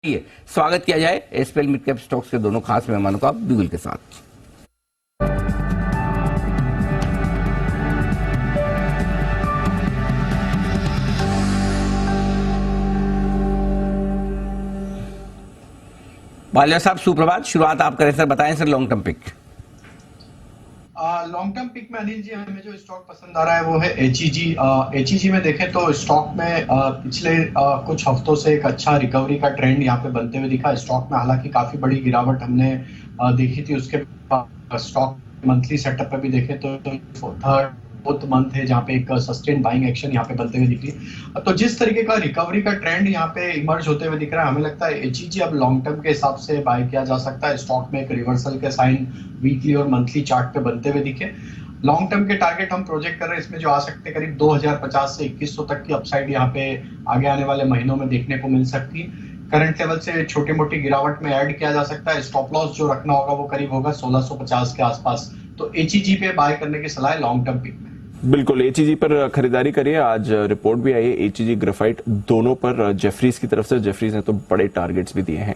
आइए स्वागत किया जाए एसपीएल मिड कैप स्टॉक्स के दोनों खास मेहमानों का बिगुल के साथ। बालिया साहब सुप्रभात। शुरुआत आप करें सर, बताएं sir long term pick. Long term pick में अनिल जी हमें जो स्टॉक पसंद आ रहा है वो है एचईजी। एचईजी में देखें तो स्टॉक में पिछले कुछ हफ्तों से एक अच्छा रिकवरी का ट्रेंड यहाँ पे बनते हुए दिखा। स्टॉक में हालांकि काफी बड़ी गिरावट हमने देखी थी। उसके बाद स्टॉक मंथली सेटअप पे भी देखें तो थर्ड फोर्थ मंथ है जहाँ पे एक सस्टेन बाइंग एक्शन यहाँ पे बनते हुए दिख रही है। तो जिस तरीके का रिकवरी का ट्रेंड यहाँ पे इमर्ज होते हुए दिख रहा है, हमें लगता है एचईजी अब लॉन्ग टर्म के हिसाब से बाय किया जा सकता है। स्टॉक में एक रिवर्सल के साइन वीकली और मंथली चार्ट पे बनते हुए दिखे। लॉन्ग टर्म के टारगेट हम प्रोजेक्ट कर रहे हैं इसमें जो आ सकते हैं करीब 2050 से 2100 तक की अपसाइड यहाँ पे आगे आने वाले महीनों में देखने को मिल सकती है। करंट लेवल से छोटी मोटी गिरावट में ऐड किया जा सकता है। स्टॉप लॉस जो रखना होगा वो करीब होगा 1650 के आसपास। तो एचईजी पे बाय करने की सलाह है लॉन्ग टर्म पिक में। बिल्कुल एचईजी पर खरीदारी करिए। आज रिपोर्ट भी आई है एचईजी ग्रेफाइट दोनों पर जेफरीज की तरफ से। जेफरीज ने तो बड़े टारगेट्स भी दिए हैं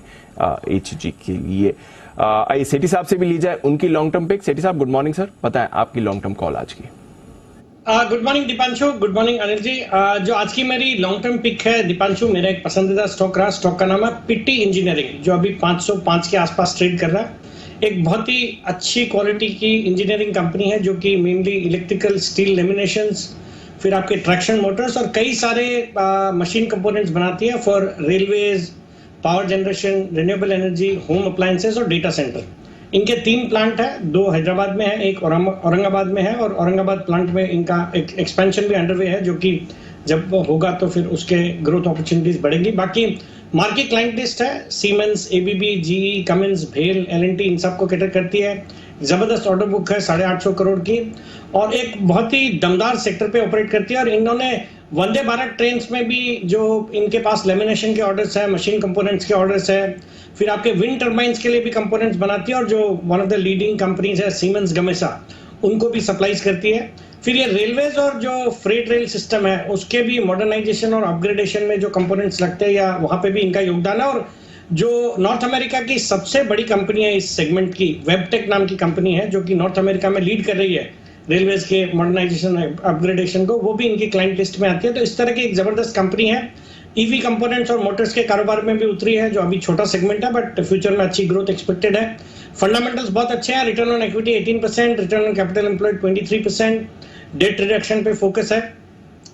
एचईजी के लिए। आइए सेठी साहब से भी ली जाए उनकी लॉन्ग टर्म पिक। सेठी साहब गुड मॉर्निंग सर, बताएं आपकी लॉन्ग टर्म कॉल आज की। Good morning Dipanshu, good morning Anil ji. जो आज की मेरी लॉन्ग टर्म पिक है दीपांशु, मेरा एक पसंदीदा स्टॉक रहा। स्टॉक का नाम है पिट्टी इंजीनियरिंग जो अभी 505 के आसपास ट्रेड कर रहा है। एक बहुत ही अच्छी क्वालिटी की इंजीनियरिंग कंपनी है जो कि मेनली इलेक्ट्रिकल स्टील लेमिनेशंस, फिर आपके ट्रैक्शन मोटर्स और कई सारे मशीन कंपोनेंट्स बनाती है for railways, power generation, renewable energy, home appliances और डेटा सेंटर। इनके 3 प्लांट है, 2 हैदराबाद में है, एक औरंगाबाद में है और औरंगाबाद प्लांट में इनका एक एक्सपेंशन भी अंडरवे है जो कि जब होगा तो फिर उसके ग्रोथ अपॉर्चुनिटीज बढ़ेंगी। बाकी मार्केट क्लाइंट लिस्ट है सीमेंस, एबीबी, जीई, कमिंस, भेल, एलएनटी, इन सबको कैटर करती है। जबरदस्त ऑर्डर बुक है 850 करोड़ की और एक बहुत ही दमदार सेक्टर पे ऑपरेट करती है। और इन्होंने वंदे भारत ट्रेन में भी जो इनके पास लेमिनेशन के ऑर्डर्स है, मशीन कंपोनेंट्स के ऑर्डर्स है, फिर आपके विंड टर्बाइंस के लिए भी कंपोनेंट्स बनाती है और जो one of the leading companies है सीमेंस गमेसा, उनको भी सप्लाईज करती है। फिर ये रेलवेज और जो फ्रेट रेल सिस्टम है उसके भी मॉडर्नाइजेशन और अपग्रेडेशन में जो कंपोनेंट्स लगते हैं या वहां पे भी इनका योगदान है। और जो नॉर्थ अमेरिका की सबसे बड़ी कंपनी है इस सेगमेंट की, वेबटेक नाम की कंपनी है जो कि नॉर्थ अमेरिका में लीड कर रही है रेलवेज के मॉडर्नाइजेशन अपग्रेडेशन को, वो भी इनकी क्लाइंट लिस्ट में आती है। तो इस तरह की एक जबरदस्त कंपनी है। ईवी कंपोनेंट्स और मोटर्स के कारोबार में भी उतरी है जो अभी छोटा सेगमेंट है बट फ्यूचर में अच्छी ग्रोथ एक्सपेक्टेड है। फंडामेंटल्स बहुत अच्छे हैं। Return on equity 18%, return on capital employed 23%, date reduction पे फोकस है।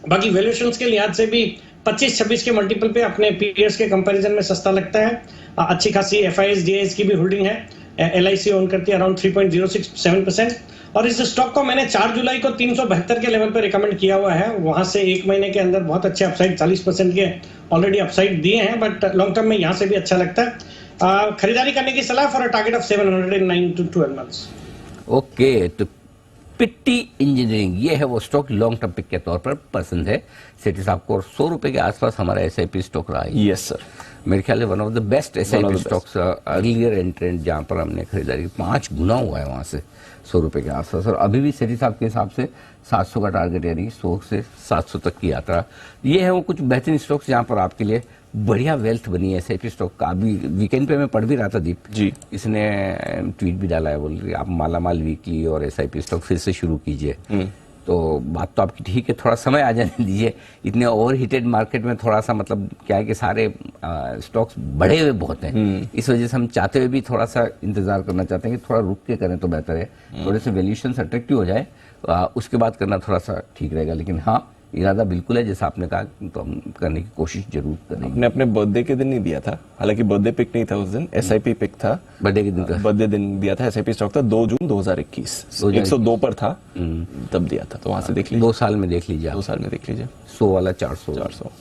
बाकी वैल्यूएशंस के लिहाज से भी 25-26 के मल्टीपल पे अपने पीयर्स के कंपैरिजन में सस्ता लगता है। अच्छी खासी एफआईएस डीआईएस की भी होल्डिंग है। एलआईसी ओन करती है अराउंड 3.067%। और इस स्टॉक को मैंने 4 जुलाई को 372 के लेवल पे रिकमेंड किया हुआ है। वहां से एक महीने के अंदर बहुत अच्छे अपसाइड 40% के ऑलरेडी अपसाइड दिए हैं बट लॉन्ग टर्म में यहाँ से भी अच्छा लगता है। खरीदारी करने की सलाह for a target of 709 to 12 months. Okay, तो पिट्टी इंजीनियरिंग ये है वो स्टॉक लॉन्ग टर्म पिक के तौर पर पसंद है सेठी साहब को। और 100 रुपए के आसपास हमारा एसआईपी स्टॉक रहा है। यस सर, मेरे ख्याल one of the best SIP stocks earlier एंट्रेंट जहां पर हमने खरीदारी 5 गुना हुआ है वहां से 100 रुपए के आसपास। और अभी भी सेठी साहब के हिसाब से 700 का टारगेट, यानी 100 से 700 तक की यात्रा। ये है वो कुछ बेहतरीन स्टॉक्स जहां पर आपके लिए बढ़िया वेल्थ बनी है एसआईपी स्टॉक का। अभी वीकेंड पे मैं पढ़ भी रहा था दीप जी, इसने ट्वीट भी डाला है, बोल रही आप मालामाल वीकली और एसआईपी स्टॉक फिर से शुरू कीजिए। तो बात तो आपकी ठीक है, थोड़ा समय आ जाने दीजिए। इतने ओवर हीटेड मार्केट में थोड़ा सा मतलब क्या है कि सारे स्टॉक्स बढ़े हुए बहुत हैं, इस वजह से हम चाहते हुए भी थोड़ा सा इंतजार करना चाहते हैं कि थोड़ा रुक के करें तो बेहतर है। थोड़े से वैल्यूएशंस अट्रैक्टिव हो जाए उसके बाद करना थोड़ा सा ठीक रहेगा। लेकिन हाँ, इरादा बिल्कुल है जैसा आपने कहा, तो हम करने की कोशिश जरूर करेंगे। आपने अपने बर्थडे के दिन नहीं दिया था, हालांकि बर्थडे पिक नहीं था उस दिन, एसआईपी पिक था। बर्थडे के दिन का बर्थडे दिन दिया था। एसआईपी स्टॉक था 2 जून 2021, 102 पर था तब दिया था। तो वहां से देख लीजिए, 2 साल में देख लीजिए, 2 साल में देख लीजिए। 100 वाला 400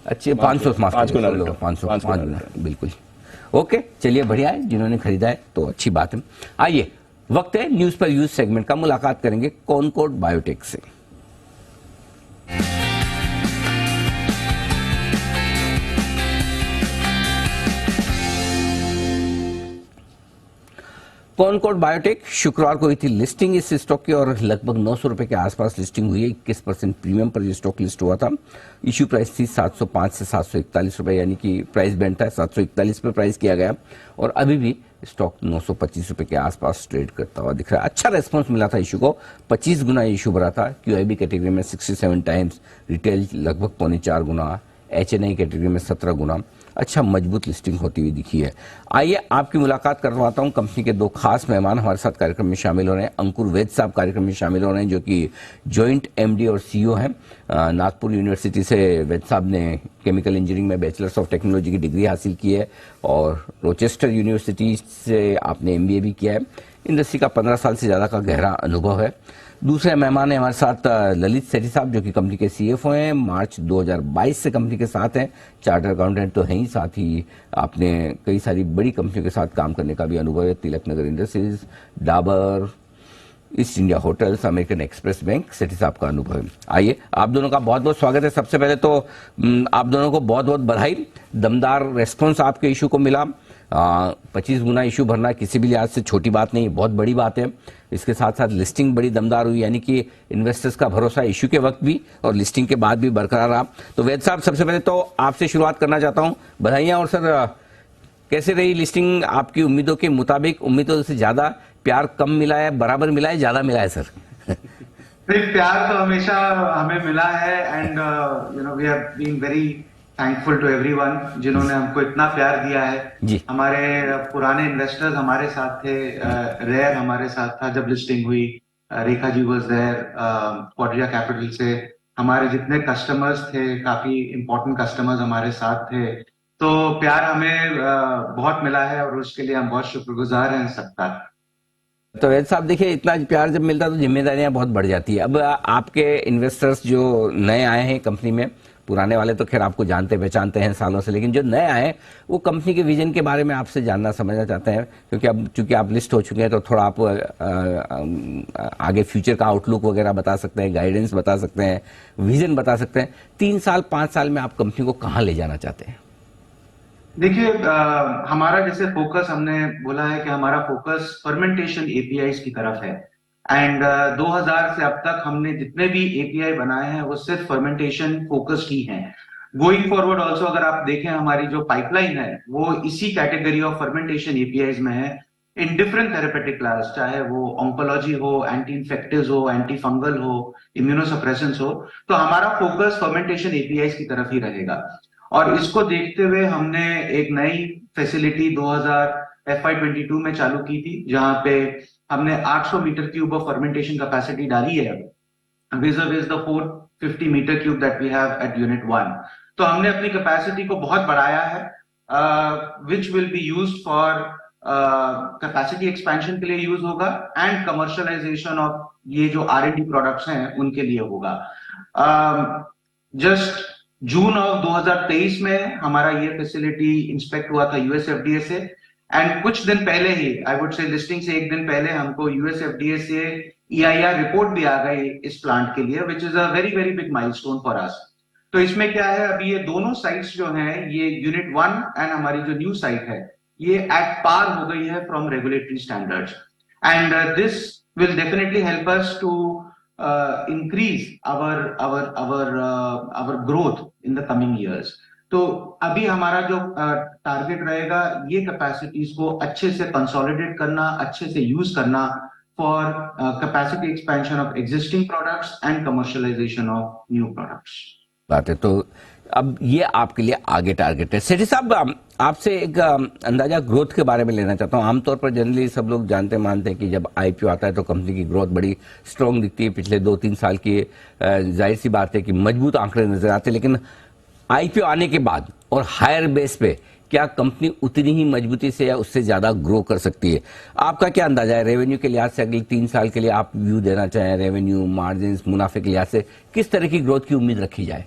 अच्छे 500 माफ 500 बिल्कुल। ओके, चलिए बढ़िया है, जिन्होंने खरीदा है तो अच्छी बात है। आइए वक्त है न्यूज पर यूज सेगमेंट का। मुलाकात करेंगे कॉनकॉर्ड बायोटेक से। कॉनकॉर्ड बायोटेक शुक्रवार को हुई थी लिस्टिंग इस स्टॉक की और लगभग 900 रुपए के आसपास लिस्टिंग हुई है। 21% प्रीमियम पर यह स्टॉक लिस्ट हुआ था। इश्यू प्राइस थी 705 से 741 रुपए, यानी कि प्राइस बैंड था 741 पे प्राइस किया गया और अभी भी स्टॉक 925 रुपए के आसपास ट्रेड करता हुआ दिख रहा है। अच्छा रेस्पॉन्स मिला था इशू को, 25 गुना इशू भरा था। क्यूआईबी कैटेगरी में 67 टाइम्स, रिटेल लगभग 4.25 गुना, एचएनआई कैटेगरी में 17 गुना। अच्छा मजबूत लिस्टिंग होती हुई दिखी है। आइए आपकी मुलाकात करवाता हूं कंपनी के दो खास मेहमान हमारे साथ कार्यक्रम में शामिल हो रहे हैं। अंकुर वैद साहब कार्यक्रम में शामिल हो रहे हैं, जो कि जॉइंट एमडी और सीईओ हैं। नागपुर यूनिवर्सिटी से वैद साहब ने केमिकल इंजीनियरिंग में बैचलर्स ऑफ टेक्नोलॉजी की डिग्री हासिल की है और रोचेस्टर यूनिवर्सिटी से आपने एमबीए भी किया है। इंडस्ट्री का 15 साल से ज्यादा का गहरा अनुभव है। दूसरे मेहमान हैं हमारे साथ ललित सेठी साहब, जो कि कंपनी के सीएफओ हैं। मार्च 2022 से कंपनी के साथ हैं। चार्टर अकाउंटेंट तो हैं ही, साथ ही आपने कई सारी बड़ी कंपनियों के साथ काम करने का भी अनुभव है। Tilak Nagar industries, Dabur, East India hotels, American Express bank, Sethi साहब का अनुभव है। आइए आप दोनों का बहुत बहुत स्वागत है। सबसे पहले तो आप दोनों को बहुत बहुत बधाई। दमदार रेस्पॉन्स आपके इशू को मिला। 25 गुना इशू भरना किसी भी लिहाज से छोटी बात नहीं, बहुत बड़ी बात है। इसके साथ साथ लिस्टिंग बड़ी दमदार हुई, यानी कि इन्वेस्टर्स का भरोसा इशू के वक्त भी और लिस्टिंग के बाद भी बरकरार रहा। तो वैद साहब, सबसे पहले तो आपसे शुरुआत करना चाहता हूं। बधाइयां। और सर, कैसे रही लिस्टिंग आपकी उम्मीदों के मुताबिक? उम्मीदों से ज्यादा प्यार कम मिला है, बराबर मिला है, ज्यादा मिला है सर? प्यार तो हमेशा हमें मिला है and we have been very thankful to everyone जिन्होंने हमको इतना प्यार दिया है जी। हमारे पुराने इन्वेस्टर्स हमारे साथ थे, रेयर हमारे साथ था जब लिस्टिंग हुई, Rekha ji was there, क्वाड्रिया capital से हमारे जितने कस्टमर्स थे, काफी इंपॉर्टेंट कस्टमर्स हमारे साथ थे। तो प्यार हमें बहुत मिला है और उसके लिए हम बहुत शुक्रगुजार हैं सबका। तो वैद साहब, देखिए, इतना प्यार जब मिलता है तो जिम्मेदारियां बहुत बढ़ जाती है। अब आपके इन्वेस्टर्स जो नए आए हैं कंपनी में, पुराने वाले तो खैर आपको जानते पहचानते हैं सालों से, लेकिन जो नए आए वो कंपनी के विजन के बारे में आपसे जानना समझना चाहते हैं, क्योंकि अब चूंकि आप लिस्ट हो चुके हैं तो थोड़ा आप आगे फ्यूचर का आउटलुक वगैरह बता सकते हैं, गाइडेंस बता सकते हैं, विजन बता सकते हैं। 3 साल 5 साल में आप कंपनी को कहाँ ले जाना चाहते हैं? देखिए, हमारा जैसे फोकस हमने बोला है कि हमारा फोकस फर्मेंटेशन एपीआईज की तरफ है एंड 2000 से अब तक हमने जितने भी एपीआई बनाए हैं वो सिर्फ फर्मेंटेशन फोकस्ड ही हैं। गोइंग फॉरवर्ड ऑल्सो अगर आप देखें हमारी जो पाइपलाइन है वो इसी कैटेगरी ऑफ फर्मेंटेशन एपीआईज में है, इन डिफरेंट थेरेपेटिक क्लास, चाहे वो ऑन्कोलॉजी हो, एंटी इन्फेक्टिव्स हो, एंटी फंगल हो, इम्यूनोसप्रेसेंस हो। तो हमारा फोकस फर्मेंटेशन एपीआईज की तरफ ही रहेगा और इसको देखते हुए हमने एक नई फैसिलिटी 2000 FY22 में चालू की थी, जहां पे हमने 800 metre cube of fermentation capacity डाली है vis-a-vis the 450 metre cube that we have at unit 1। तो हमने अपनी कैपेसिटी को बहुत बढ़ाया है, which will be used for capacity expansion के लिए यूज होगा एंड कमर्शियलाइजेशन ऑफ ये जो R&D प्रोडक्ट्स हैं उनके लिए होगा। जस्ट जून ऑफ 2023 में हमारा ये फैसिलिटी इंस्पेक्ट हुआ था यूएसएफडीए से एंड कुछ दिन पहले ही, आई वुड से लिस्टिंग से एक दिन पहले, हमको यूएसएफडीए से EIR रिपोर्ट भी आ गई इस प्लांट के लिए, which is a very very big milestone for us. तो इसमें क्या है, अभी ये दोनों साइट्स जो हैं, ये यूनिट 1 एंड हमारी जो न्यू साइट है, ये एट पार हो गई है from regulatory standards and this will definitely help us to increase our growth in the coming years। तो अभी हमारा जो टारगेट रहेगा ये कैपेसिटीज को अच्छे से कंसोलिडेट करना, अच्छे से यूज करना for capacity expansion of existing products and commercialisation of new products. बात है। तो अब ये आपके लिए आगे टारगेट है। सेठी साहब, आपसे एक अंदाजा ग्रोथ के बारे में लेना चाहता हूं। आमतौर पर जनरली सब लोग जानते मानते हैं कि जब आईपीओ आता है तो कंपनी की ग्रोथ बड़ी स्ट्रांग दिखती है। पिछले 2-3 साल की जाहिर सी बात है कि मजबूत आंकड़े नजर आते हैं, लेकिन आईपीओ आने के बाद और हायर बेस पे क्या कंपनी उतनी ही मजबूती से या उससे ज्यादा ग्रो कर सकती है? आपका क्या अंदाजा है रेवेन्यू के लिहाज से? अगले 3 साल के लिए आप व्यू देना चाहें, रेवेन्यू, मार्जिन, मुनाफे के लिहाज से किस तरह की ग्रोथ की उम्मीद रखी जाए?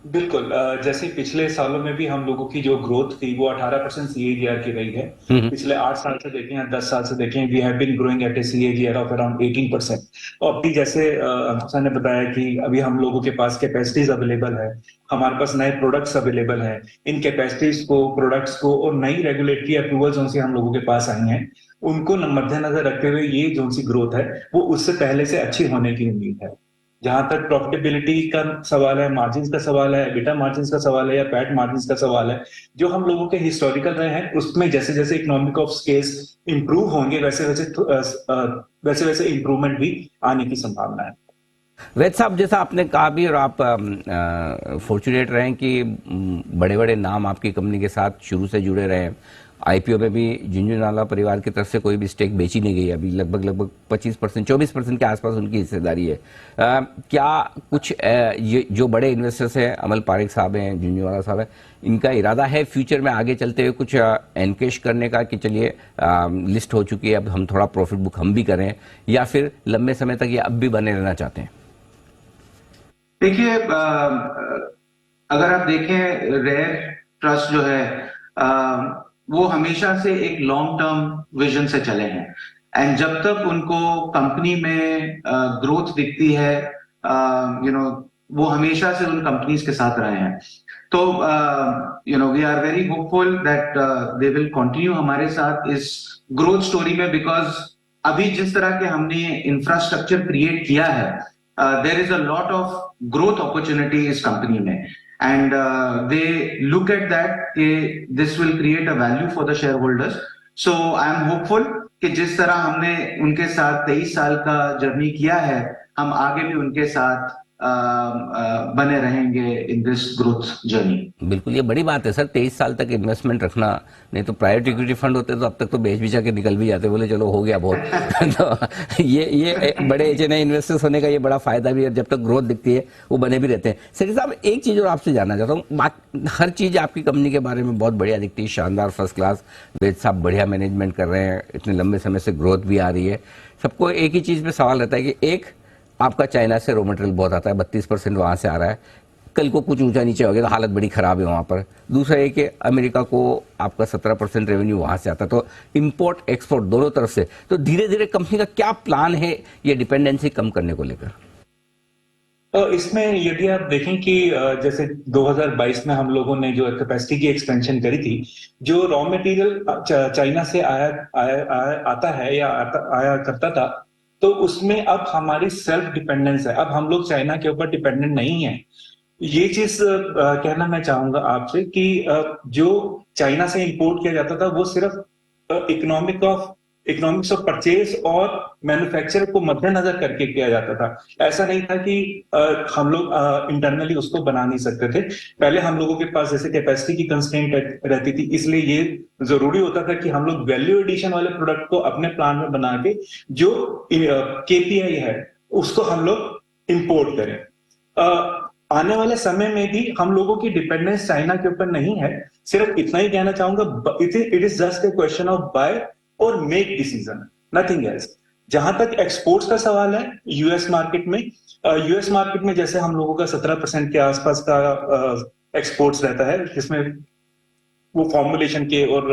बिल्कुल, जैसे पिछले सालों में भी हम लोगों की जो ग्रोथ थी वो 18% CAGR की रही है। पिछले 8 साल से देखें या 10 साल से देखें, we have been growing at a CAGR of around 18%। और अभी जैसे हसन ने बताया कि अभी हम लोगों के पास कैपेसिटीज अवेलेबल है, हमारे पास नए प्रोडक्ट्स अवेलेबल हैं, इन कैपेसिटीज को, प्रोडक्ट्स को और नई रेगुलेटरी अप्रूवल्स उनसे हम लोगों के पास आई हैं। उनको मद्देनजर रखते हुए ये जो सी ग्रोथ है वो उससे पहले से अच्छी होने की उम्मीद है। जहां तक प्रॉफिटेबिलिटी का सवाल है, मार्जिन का सवाल है, एबिटा मार्जिन का सवाल है या पैट मार्जिन का सवाल है, जो हम लोगों के हिस्टोरिकल रहे हैं उसमें जैसे जैसे इकोनॉमिक ऑफ स्केल इंप्रूव होंगे वैसे वैसे इंप्रूवमेंट भी आने की संभावना है। वैद साहब, जैसा आपने कहा भी और आप फॉर्चुनेट रहे कि बड़े बड़े नाम आपकी कंपनी के साथ शुरू से जुड़े रहे हैं। आईपीओ में भी झुंझुनवाला परिवार की तरफ से कोई भी स्टेक बेची नहीं गई, अभी लगभग 25% 24% के आसपास उनकी हिस्सेदारी है। क्या कुछ ये जो बड़े इन्वेस्टर्स हैं, अमल पारेख साहब हैं, झुंझुनवाला साहब हैं, इनका इरादा है फ्यूचर में आगे चलते हुए कुछ एनकेश करने का कि चलिए लिस्ट हो चुकी है, अब हम थोड़ा प्रॉफिट बुक हम भी करें, या फिर लंबे समय तक ये अब भी बने रहना चाहते हैं? देखिए, अगर आप देखें रेयर ट्रस्ट जो है वो हमेशा से एक लॉन्ग टर्म विजन से चले हैं, एंड जब तक उनको कंपनी में ग्रोथ दिखती है वो हमेशा से उन कंपनीज के साथ रहे हैं। तो we are very hopeful that they will continue हमारे साथ इस ग्रोथ स्टोरी में, बिकॉज अभी जिस तरह के हमने इंफ्रास्ट्रक्चर क्रिएट किया है, there is a lot of growth opportunity इस कंपनी में, and they look at that this will create a value for the shareholders. So I am hopeful कि जिस तरह हमने उनके साथ 23 साल का जर्नी किया है, हम आगे भी उनके साथ बने रहेंगे इन दिस ग्रोथ जर्नी। बिल्कुल, ये बड़ी बात है सर, 23 साल तक इन्वेस्टमेंट रखना। नहीं तो प्राइवेट इक्विटी फंड होते तो अब तक तो बेच बिचा के निकल भी जाते, बोले चलो हो गया बहुत। तो ये बड़े एचएनआई इन्वेस्टर्स होने का ये बड़ा फायदा भी है, जब तक ग्रोथ दिखती है वो बने भी रहते हैं। सर साहब, एक चीज और आपसे जानना चाहता हूँ, हर चीज आपकी कंपनी के बारे में बहुत बढ़िया दिखती है, शानदार, फर्स्ट क्लास। वेद साहब बढ़िया मैनेजमेंट कर रहे हैं, इतने लंबे समय से ग्रोथ भी आ रही है। सबको एक ही चीज पे सवाल रहता है कि एक, आपका चाइना से रॉ मटेरियल बहुत आता है, 32% वहां से आ रहा है, कल को कुछ ऊंचा नीचे हो गया तो हालत बड़ी खराब है वहां पर। दूसरा ये कि अमेरिका को आपका 17% रेवेन्यू वहां से आता है, तो इंपोर्ट एक्सपोर्ट दोनों तरफ से। तो धीरे धीरे कंपनी का क्या प्लान है ये डिपेंडेंसी कम करने को लेकर? तो इसमें यदि आप देखें कि जैसे 2022 में हम लोगों ने जो कैपेसिटी की एक्सपेंशन करी थी, जो रॉ मटेरियल चाइना से आता है या आया करता था, तो उसमें अब हमारी सेल्फ डिपेंडेंस है। अब हम लोग चाइना के ऊपर डिपेंडेंट नहीं है। ये चीज कहना मैं चाहूंगा आपसे कि जो चाइना से इंपोर्ट किया जाता था वो सिर्फ इकोनॉमिक्स ऑफ परचेज और मैन्युफैक्चर को मद्देनजर करके किया जाता था। ऐसा नहीं था कि हम लोग इंटरनली उसको बना नहीं सकते थे। पहले हम लोगों के पास जैसे कैपेसिटी की कंस्ट्रेंट रहती थी, इसलिए ये जरूरी होता था कि हम लोग वैल्यू एडिशन वाले प्रोडक्ट को अपने प्लान में बना के जो केपीआई है उसको हम लोग इंपोर्ट करें। आने वाले समय में भी हम लोगों की डिपेंडेंस चाइना के ऊपर नहीं है। सिर्फ इतना ही कहना चाहूंगा, it is just a question of buy और मेक डिसीजन, नथिंग एल्स। जहां तक एक्सपोर्ट्स का सवाल है, यूएस मार्केट में जैसे हम लोगों का 17% के आसपास का एक्सपोर्ट्स रहता है, जिसमें वो फॉर्मुलेशन के और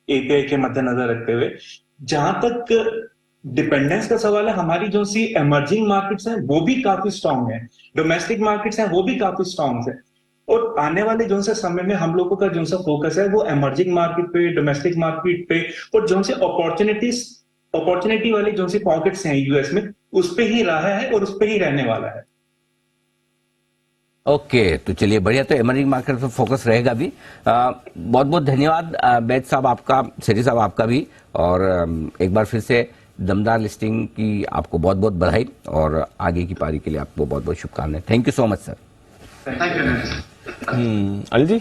एपीआई के मद्देनजर रखते हुए। जहां तक डिपेंडेंस का सवाल है, हमारी जो सी इमर्जिंग मार्केट्स हैं वो भी काफी स्ट्रांग है, डोमेस्टिक मार्केट्स हैं वो भी काफी स्ट्रांग है। और आने वाले जो से समय में हम लोगों का जो सा फोकस है वो इमर्जिंग मार्केट पे, डोमेस्टिक मार्केट पे, और जो से अपॉर्चुनिटी वाली जो सी पॉकेट्स हैं यूएस में, उस पे ही रहा है और उस पे ही रहने वाला है। ओके, तो चलिए बढ़िया, तो इमर्जिंग मार्केट पे फोकस रहेगा भी। बहुत बहुत धन्यवाद बैद साहब आपका, सेठी साहब आपका भी, और एक बार फिर से दमदार लिस्टिंग की आपको बहुत बहुत बधाई, और आगे की पारी के लिए आपको बहुत बहुत शुभकामनाएं। Thank you so much sir. Thank you. Anil ji,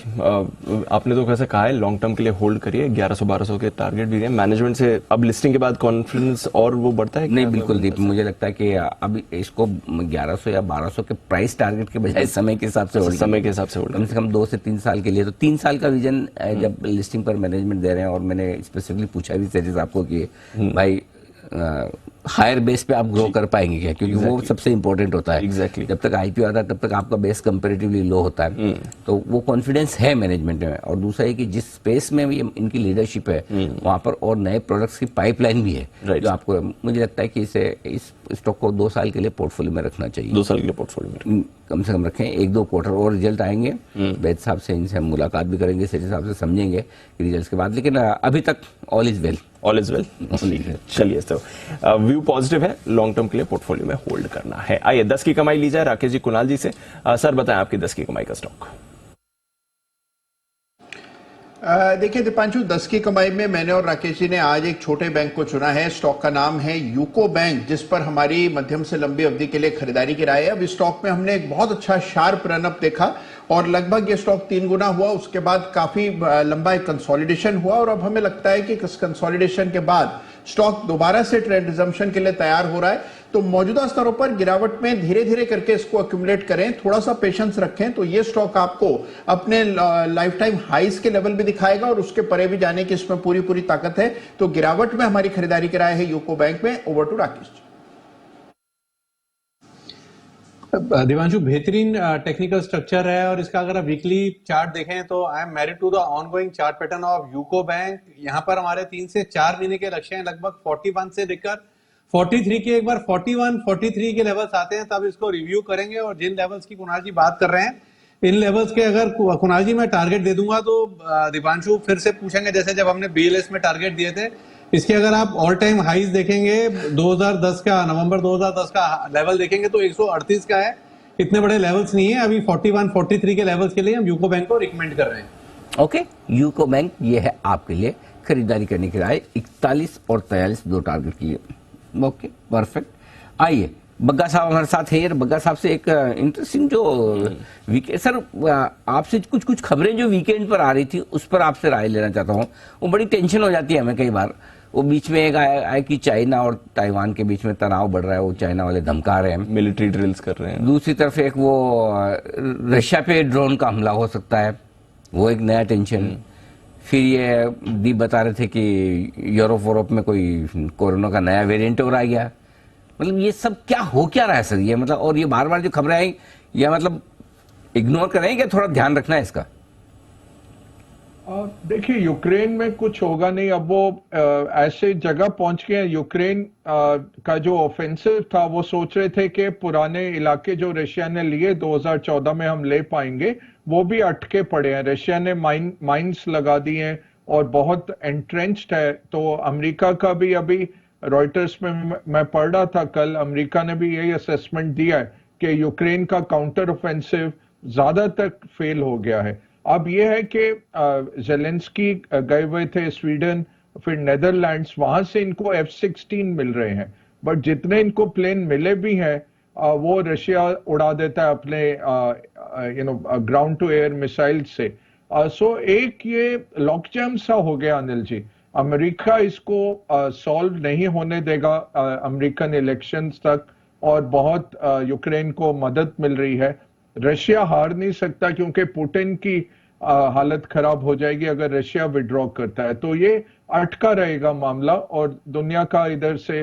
आपने तो कैसे कहा है लॉन्ग टर्म के लिए होल्ड करिए, 1100-1200 के टारगेट भी है मैनेजमेंट से। अब लिस्टिंग के बाद कॉन्फिडेंस और वो बढ़ता है? नहीं, बिल्कुल दीप, मुझे लगता है कि अब इसको 1100 या 1200 के प्राइस टारगेट के बजाय समय के हिसाब से होल्ड, कम से कम 2 से 3 साल के लिए। तो 3 साल का विजन जब लिस्टिंग पर मैनेजमेंट दे रहे हैं, और मैंने स्पेसिफिकली पूछा भी सेठी साहब को कि भाई हायर बेस पे आप ग्रो कर पाएंगे क्या, क्योंकि वो सबसे इंपॉर्टेंट होता है। Exactly. जब तक आईपीओ आता है तब तक आपका बेस कंपेरेटिवली लो होता है, तो वो कॉन्फिडेंस है मैनेजमेंट में। और दूसरा है कि जिस स्पेस में भी इनकी लीडरशिप है वहां पर और नए प्रोडक्ट्स की पाइपलाइन भी है, Right. जो आपको, मुझे लगता है कि इस स्टॉक को 2 साल के लिए पोर्टफोलियो में रखना चाहिए। 2 साल के लिए पोर्टफोलियो में कम से कम रखें, 1-2 क्वार्टर और रिजल्ट आएंगे, वैद साहब से इनसे हम मुलाकात भी करेंगे, सेठी साहब से समझेंगे कि रिजल्ट्स के बाद, लेकिन अभी तक all is well. All is well. चलिए, तो व्यू पॉजिटिव है, लॉन्ग टर्म के लिए पोर्टफोलियो में होल्ड करना है। आइए 10 की कमाई ली जाए राकेश जी कुणाल जी से। सर बताएं आपकी 10 की कमाई का स्टॉक। देखिए दीपांशु, 10 की कमाई में मैंने और राकेश जी ने आज एक छोटे बैंक को चुना है। स्टॉक का नाम है यूको बैंक, जिस पर हमारी मध्यम से लंबी अवधि के लिए खरीदारी की राय है। अब इस स्टॉक में हमने एक बहुत अच्छा शार्प रनअप देखा और लगभग ये स्टॉक 3 गुना हुआ। उसके बाद काफी लंबा एक कंसोलिडेशन हुआ और अब हमें लगता है कि इस कंसोलिडेशन के बाद स्टॉक दोबारा से ट्रेंड रिजम्पशन के लिए तैयार हो रहा है। तो मौजूदा स्तरों पर गिरावट में धीरे धीरे करके इसको अक्यूमुलेट करें, थोड़ा सा पेशेंस रखें, तो ये स्टॉक आपको अपने लाइफ टाइम हाइस के लेवल भी दिखाएगा और उसके परे भी जाने की इसमें पूरी पूरी ताकत है। तो गिरावट में हमारी खरीदारी की राय है यूको बैंक में। Over to Rakesh. दिवांशु, बेहतरीन टेक्निकल स्ट्रक्चर है और इसका अगर आप वीकली चार्ट देखें तो I am married to the ongoing chart pattern of UCO bank. यहाँ पर हमारे 3 से 4 महीने के लक्ष्य हैं, लगभग 41 से लेकर 43 के, एक बार 41, 43 के लेवल्स आते हैं तब इसको रिव्यू करेंगे। और जिन लेवल्स की कुणाल जी बात कर रहे हैं, इन लेवल्स के अगर कुणाल जी मैं टारगेट दे दूंगा तो दीपांशु फिर से पूछेंगे, जैसे जब हमने बीएलएस में टारगेट दिए थे, इसके अगर आप ऑल टाइम हाईज देखेंगे 2010 का, नवंबर 2010 का लेवल देखेंगे तो 138 का है। इतने बड़े लेवल्स नहीं है। अभी 41, 43 के लेवल्स के लिए हम यूको बैंक को रिकमेंड कर रहे हैं। ओके, यूको बैंक ये है आपके लिए खरीदारी करने की राय। 41 और 43 दो टारगेट की। Okay, perfect. आइए, बग्गा साहब हमारे साथ है। बग्गा साहब से एक इंटरेस्टिंग जो वीकेंड, सर आपसे कुछ खबरें जो वीकेंड पर आ रही थी उस पर आपसे राय लेना चाहता हूँ। वो बड़ी टेंशन हो जाती है हमें कई बार। वो बीच में एक आया कि चाइना और ताइवान के बीच में तनाव बढ़ रहा है, वो चाइना वाले धमका रहे हैं, मिलिट्री ड्रिल्स कर रहे हैं। दूसरी तरफ एक वो रशिया पे ड्रोन का हमला हो सकता है, वो एक नया टेंशन। फिर ये दी बता रहे थे कि यूरोप में कोई कोरोना का नया वेरिएंट और आ गया। मतलब ये सब क्या हो क्या रहा है सर ये, मतलब, और ये बार बार जो खबरें आई, या मतलब इग्नोर करें क्या, थोड़ा ध्यान रखना है इसका? देखिए, यूक्रेन में कुछ होगा नहीं। अब वो ऐसे जगह पहुंच गए हैं। यूक्रेन का जो ऑफेंसिव था, वो सोच रहे थे कि पुराने इलाके जो रशिया ने लिए 2014 में हम ले पाएंगे, वो भी अटके पड़े हैं। रशिया ने माइंस लगा दिए हैं और बहुत एंट्रेंच्ड है। तो अमेरिका का भी, अभी रॉयटर्स में मैं पढ़ रहा था कल, अमेरिका ने भी यही असेसमेंट दिया है कि यूक्रेन का काउंटर ऑफेंसिव ज्यादातर फेल हो गया है। अब यह है कि जेलेंस्की गए हुए थे स्वीडन, फिर नेदरलैंड्स, वहां से इनको F-16 मिल रहे हैं, बट जितने इनको प्लेन मिले भी हैं वो रशिया उड़ा देता है अपने ग्राउंड टू एयर मिसाइल से। सो एक ये लॉकजैम सा हो गया अनिल जी। अमेरिका इसको सॉल्व नहीं होने देगा अमेरिकन इलेक्शंस तक, और बहुत यूक्रेन को मदद मिल रही है। रशिया हार नहीं सकता क्योंकि पुतिन की हालत खराब हो जाएगी अगर रशिया विड्रॉ करता है। तो ये अटका रहेगा मामला और दुनिया का इधर से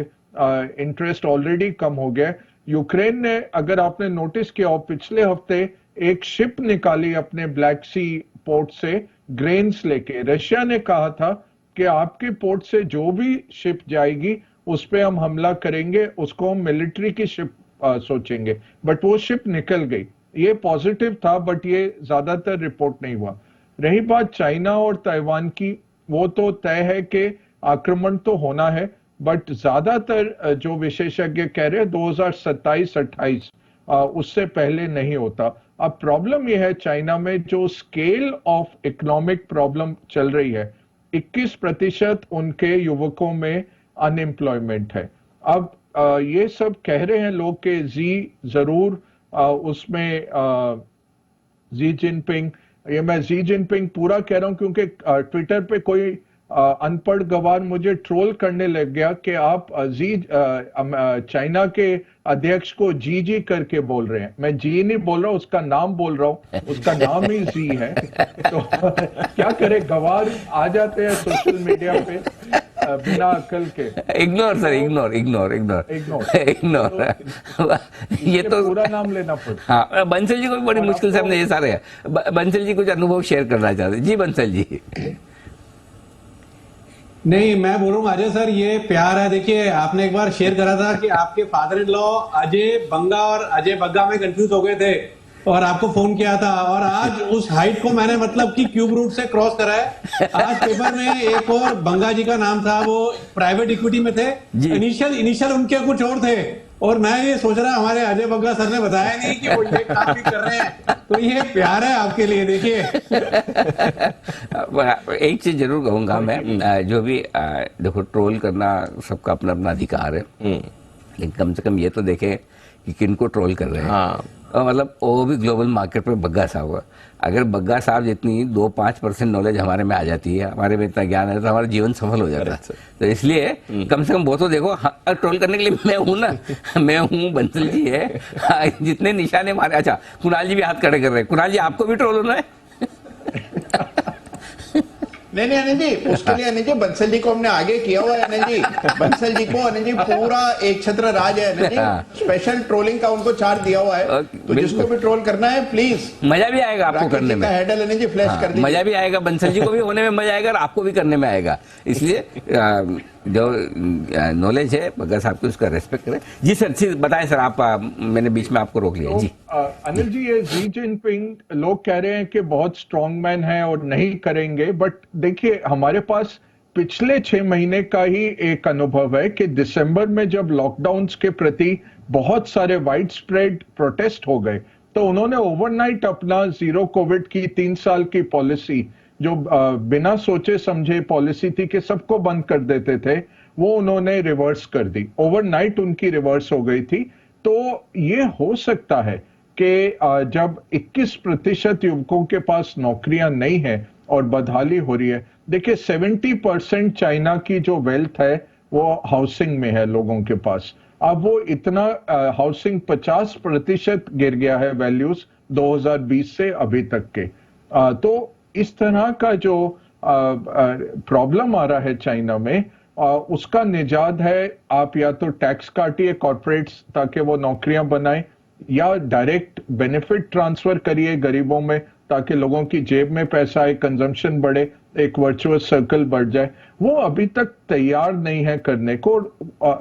इंटरेस्ट ऑलरेडी कम हो गया। यूक्रेन ने, अगर आपने नोटिस किया हो, पिछले हफ्ते एक शिप निकाली अपने ब्लैक सी पोर्ट से ग्रेन्स लेके। रशिया ने कहा था कि आपके पोर्ट से जो भी शिप जाएगी उस पर हम हमला करेंगे, उसको हम मिलिट्री की शिप सोचेंगे, बट वो शिप निकल गई। ये पॉजिटिव था, बट ये ज्यादातर रिपोर्ट नहीं हुआ। रही बात चाइना और ताइवान की, वो तो तय है कि आक्रमण तो होना है, बट ज्यादातर जो विशेषज्ञ कह रहे हैं 2027-28 उससे पहले नहीं होता। अब प्रॉब्लम यह है चाइना में जो स्केल ऑफ इकोनॉमिक प्रॉब्लम चल रही है, 21% उनके युवकों में अनएम्प्लॉयमेंट है। अब ये सब कह रहे हैं लोग कि जरूर उसमें जी जिनपिंग, ये मैं जी जिनपिंग पूरा कह रहा हूं क्योंकि ट्विटर पे कोई अनपढ़ गवार मुझे ट्रोल करने लग गया कि आप चाइना के अध्यक्ष को जी जी करके बोल रहे हैं। मैं जी नहीं बोल रहा हूं, उसका नाम बोल रहा हूं, उसका नाम ही जी है। तो क्या करे, गवार आ जाते हैं सोशल मीडिया पे। बिना अकल के। Ignore sir, ignore ignore ignore ignore. ये तो पूरा नाम लेना पड़ता। हाँ, बंसल जी को भी बड़ी मुश्किल से हमने ये सारे बंसल जी कुछ अनुभव शेयर करना चाहते। जी बंसल जी। नहीं, मैं बोल रहा हूँ अजय सर, ये प्यार है। देखिए, आपने एक बार शेयर करा था कि आपके फादर इन लॉ अजय बंगा और अजय बग्गा में कंफ्यूज हो गए थे और आपको फोन किया था, और आज उस हाइट को मैंने मतलब कि क्यूब रूट से क्रॉस करा है। आज पेपर में एक और बंगा जी का नाम था, वो प्राइवेट इक्विटी में थे। इनिशियल उनके कुछ और थे, और मैं ये सोच रहा हमारे अजय बग्गा सर ने बताया नहीं कि वो ये काम भी कर रहे हैं। तो ये प्यार है आपके लिए। देखिए, एक चीज जरूर कहूंगा मैं, जो भी देखो, ट्रोल करना सबका अपना अपना अधिकार है, लेकिन कम से कम ये तो देखें कि किनको ट्रोल कर रहे हैं। हाँ। और मतलब वो भी ग्लोबल मार्केट में बग्गा साहब हुआ। अगर बग्गा साहब जितनी 2-5% नॉलेज हमारे में आ जाती है, हमारे में इतना ज्ञान है, तो हमारा जीवन सफल हो जाता है। तो इसलिए कम से कम वो तो देखो, ट्रोल करने के लिए मैं हूं ना, मैं हूं, बंसल जी है, जितने निशाने मारे। अच्छा, कुणाल जी भी हाथ खड़े कर रहे हैं। कुणाल जी, आपको भी ट्रोल होना है? नहीं अनिल जी, उसके लिए अनिल जी बंसल जी को हमने आगे किया हुआ है। अनिल जी, बंसल जी को अनिल जी पूरा एक छत्र राज है। अनिल जी स्पेशल ट्रोलिंग का उनको चार्ज दिया हुआ है, तो जिसको भी ट्रोल करना है प्लीज, मजा भी आएगा आपको करने में। हैंडल अनिल जी फ्लैश कर दीजिए। मजा भी आएगा, बंसल जी को भी होने में मजा आएगा और आपको भी करने में आएगा। इसलिए जो नॉलेज है बग्गा साहब की, उसका रेस्पेक्ट करें। जी सर, बताएं सर। आप, मैंने बीच में आपको रोक लिया। जी अनिल जी, ये जी जिनपिंग लोग कह रहे हैं कि बहुत स्ट्रॉन्ग मैन है और नहीं करेंगे, बट देखिए, हमारे पास पिछले 6 महीने का ही एक अनुभव है कि दिसंबर में जब लॉकडाउन्स के प्रति बहुत सारे वाइड स्प्रेड प्रोटेस्ट हो गए, तो उन्होंने ओवरनाइट अपना जीरो कोविड की 3 साल की पॉलिसी, जो बिना सोचे समझे पॉलिसी थी कि सबको बंद कर देते थे, वो उन्होंने रिवर्स कर दी। ओवरनाइट उनकी रिवर्स हो गई थी। तो ये हो सकता है कि जब 21% युवकों के पास नौकरियां नहीं है और बदहाली हो रही है। देखिए, 70% चाइना की जो वेल्थ है वो हाउसिंग में है लोगों के पास। अब वो इतना हाउसिंग 50% गिर गया है वैल्यूज 2020 से अभी तक के। तो इस तरह का जो प्रॉब्लम आ रहा है चाइना में, उसका निजात है आप या तो टैक्स काटिए कॉर्पोरेट्स ताकि वो नौकरियां बनाएं, या डायरेक्ट बेनिफिट ट्रांसफर करिए गरीबों में ताकि लोगों की जेब में पैसा आए, कंजम्पशन बढ़े, एक वर्चुअस सर्कल बढ़ जाए। वो अभी तक तैयार नहीं है करने को।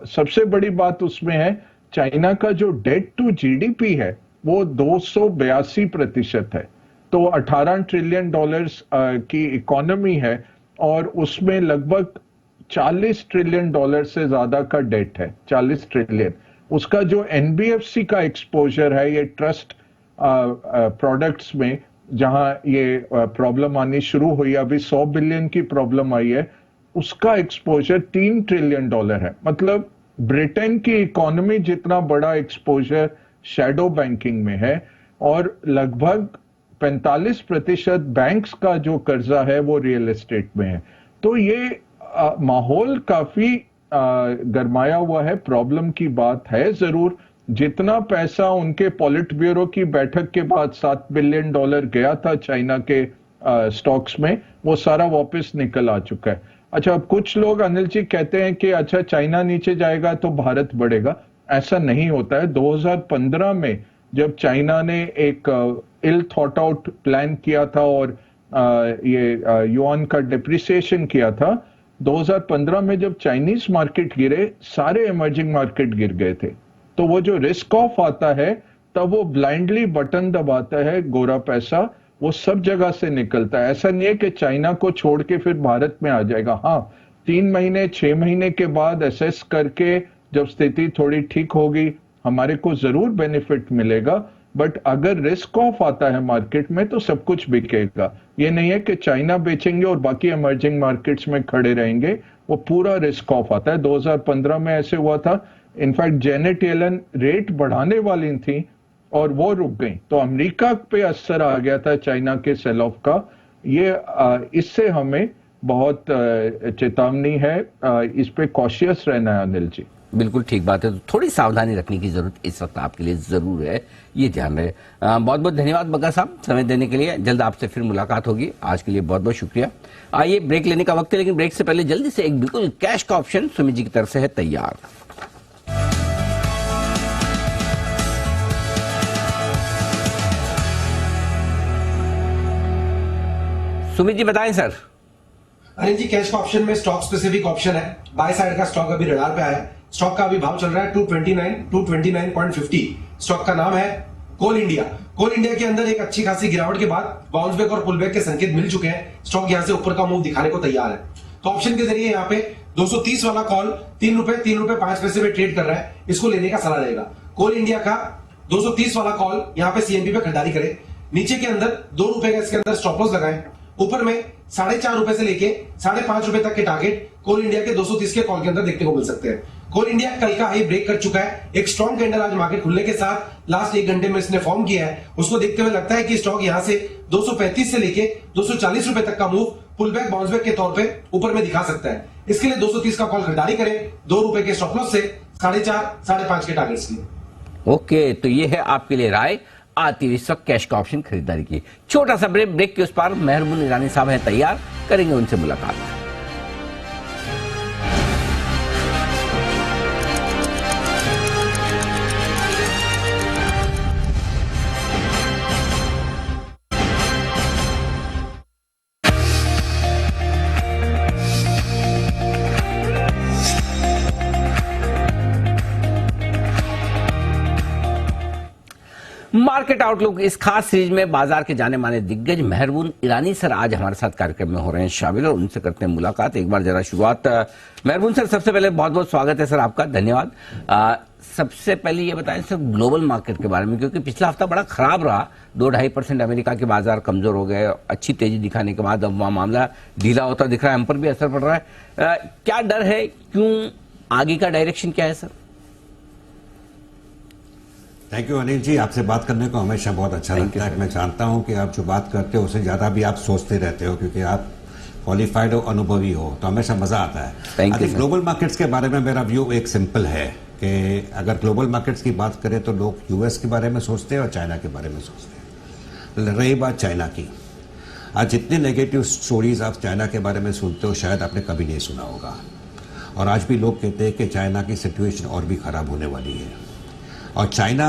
सबसे बड़ी बात उसमें है, चाइना का जो डेट टू जीडीपी है वो 282% है। तो 18 ट्रिलियन डॉलर्स की इकोनॉमी है, और उसमें लगभग 40 ट्रिलियन डॉलर से ज्यादा का डेट है। 40 ट्रिलियन। उसका जो एनबीएफसी का एक्सपोजर है, ये ट्रस्ट प्रोडक्ट्स में जहां ये प्रॉब्लम आनी शुरू हुई, अभी 100 बिलियन की प्रॉब्लम आई है, उसका एक्सपोजर 3 ट्रिलियन डॉलर है। मतलब ब्रिटेन की इकोनॉमी जितना बड़ा एक्सपोजर शैडो बैंकिंग में है, और लगभग 45% बैंक्स का जो कर्जा है वो रियल एस्टेट में है। तो ये माहौल काफी गरमाया हुआ है। प्रॉब्लम की बात है जरूर। जितना पैसा उनके पॉलिट ब्यूरो की बैठक के बाद 7 बिलियन डॉलर गया था चाइना के स्टॉक्स में, वो सारा वापस निकल आ चुका है। अच्छा, अब कुछ लोग अनिल जी कहते हैं कि अच्छा, चाइना नीचे जाएगा तो भारत बढ़ेगा। ऐसा नहीं होता है। 2015 में जब चाइना ने एक इल थॉट आउट प्लान किया था और ये युआन का डिप्रिसिएशन किया था, 2015 में जब चाइनीज मार्केट गिरे, सारे इमर्जिंग मार्केट गिर गए थे। तो वो जो रिस्क ऑफ आता है, तब वो ब्लाइंडली बटन दबाता है, गोरा पैसा वो सब जगह से निकलता है। ऐसा नहीं है कि चाइना को छोड़ के फिर भारत में आ जाएगा। हाँ, 3 महीने 6 महीने के बाद असेस करके जब स्थिति थोड़ी ठीक होगी, हमारे को जरूर बेनिफिट मिलेगा। बट अगर रिस्क ऑफ आता है मार्केट में तो सब कुछ बिकेगा। ये नहीं है कि चाइना बेचेंगे और बाकी इमर्जिंग मार्केट्स में खड़े रहेंगे। वो पूरा रिस्क ऑफ आता है। 2015 में ऐसे हुआ था। इनफैक्ट जेनेट येलन रेट बढ़ाने वाली थी और वो रुक गई, तो अमेरिका पे असर आ गया था चाइना के सेल ऑफ का। ये इससे हमें बहुत चेतावनी है। इस पे कॉशियस रहना है अनिल जी। बिल्कुल ठीक बात है। तो थोड़ी सावधानी रखने की जरूरत इस वक्त आपके लिए जरूर है, ये ध्यान रहे। बहुत बहुत धन्यवाद बग्गा साहब समय देने के लिए। जल्द आपसे फिर मुलाकात होगी। आज के लिए बहुत बहुत शुक्रिया। आइए ब्रेक लेने का वक्त है, लेकिन ब्रेक से पहले जल्दी से एक बिल्कुल कैश का ऑप्शन सुमित जी की तरफ से है तैयार। सुमित जी बताएं सर। अनिल जी, कैश का ऑप्शन में स्टॉक स्पेसिफिक ऑप्शन है। बाय साइड का स्टॉक अभी रडार पे आया है। स्टॉक का अभी भाव चल रहा है 229.50। स्टॉक का नाम है कोल इंडिया। कोल इंडिया के अंदर एक अच्छी खासी गिरावट के बाद बाउंस बैक और पुल बैक के संकेत मिल चुके हैं। स्टॉक यहां से ऊपर का मूव दिखाने को तैयार है। तो ऑप्शन के जरिए यहाँ पे 230 वाला कॉल 3 रुपए 5 पैसे में ट्रेड कर रहा है, इसको लेने का सलाह रहेगा। कोल इंडिया का 230 वाला कॉल यहाँ पे सीएनपी पे खरीदारी करे। नीचे के अंदर 2 रुपए का इसके अंदर स्टॉप लॉस लगाएं। ऊपर में 4.5 रुपए से लेके 5.5 रुपए तक के टारगेट कोल इंडिया के 230 के कॉल के अंदर देखने को मिल सकते हैं। कोल इंडिया कल का हाई ब्रेक कर चुका है। एक स्ट्रॉन्ग कैंडल आज मार्केट खुलने के साथ लास्ट 1 घंटे में इसने फॉर्म किया है। उसको देखते हुए लगता है कि स्टॉक यहां से 235 से लेके 240 रुपए तक का move pull back bounce back के तौर पे ऊपर में दिखा सकता है। इसके लिए 230 का कॉल खरीदारी करें 2 रुपए के स्टॉप लॉस से 4.5 के टारगेट्स की। ओके, तो ये है आपके लिए राय आती हुई इस वक्त कैश का ऑप्शन खरीदारी की। छोटा सा ब्रेक के उस पार मेहरबून ईरानी साहब हैं तैयार, करेंगे उनसे मुलाकात। मार्केट आउटलुक इस खास सीरीज में बाजार के जाने माने दिग्गज मेहरबून ईरानी सर आज हमारे साथ कार्यक्रम में हो रहे हैं शामिल और उनसे करते हैं मुलाकात। एक बार जरा शुरुआत मेहरबून सर, सबसे पहले बहुत बहुत स्वागत है सर आपका, धन्यवाद। सबसे पहले ये बताएं सर ग्लोबल मार्केट के बारे में, क्योंकि पिछला हफ्ता बड़ा खराब रहा। 2-2.5% अमेरिका के बाजार कमजोर हो गए। अच्छी तेजी दिखाने के बाद अब वहां मामला ढीला होता दिख रहा है, हम पर भी असर पड़ रहा है। क्या डर है, क्यों, आगे का डायरेक्शन क्या है सर? थैंक यू अनिल जी, आपसे बात करने को हमेशा बहुत अच्छा लगता है। मैं जानता हूं कि आप जो बात करते हो उससे ज्यादा भी आप सोचते रहते हो, क्योंकि आप क्वालिफाइड हो, अनुभवी हो, तो हमेशा मजा आता है। आई थिंक ग्लोबल मार्केट्स के बारे में मेरा व्यू एक सिंपल है कि अगर ग्लोबल मार्केट्स की बात करें तो लोग यूएस के बारे में सोचते हैं और चाइना के बारे में सोचते हैं। रही बात चाइना की, आज जितनी नेगेटिव स्टोरीज आप चाइना के बारे में सुनते हो शायद आपने कभी नहीं सुना होगा, और आज भी लोग कहते हैं कि चाइना की सिचुएशन और भी खराब होने वाली है। और China,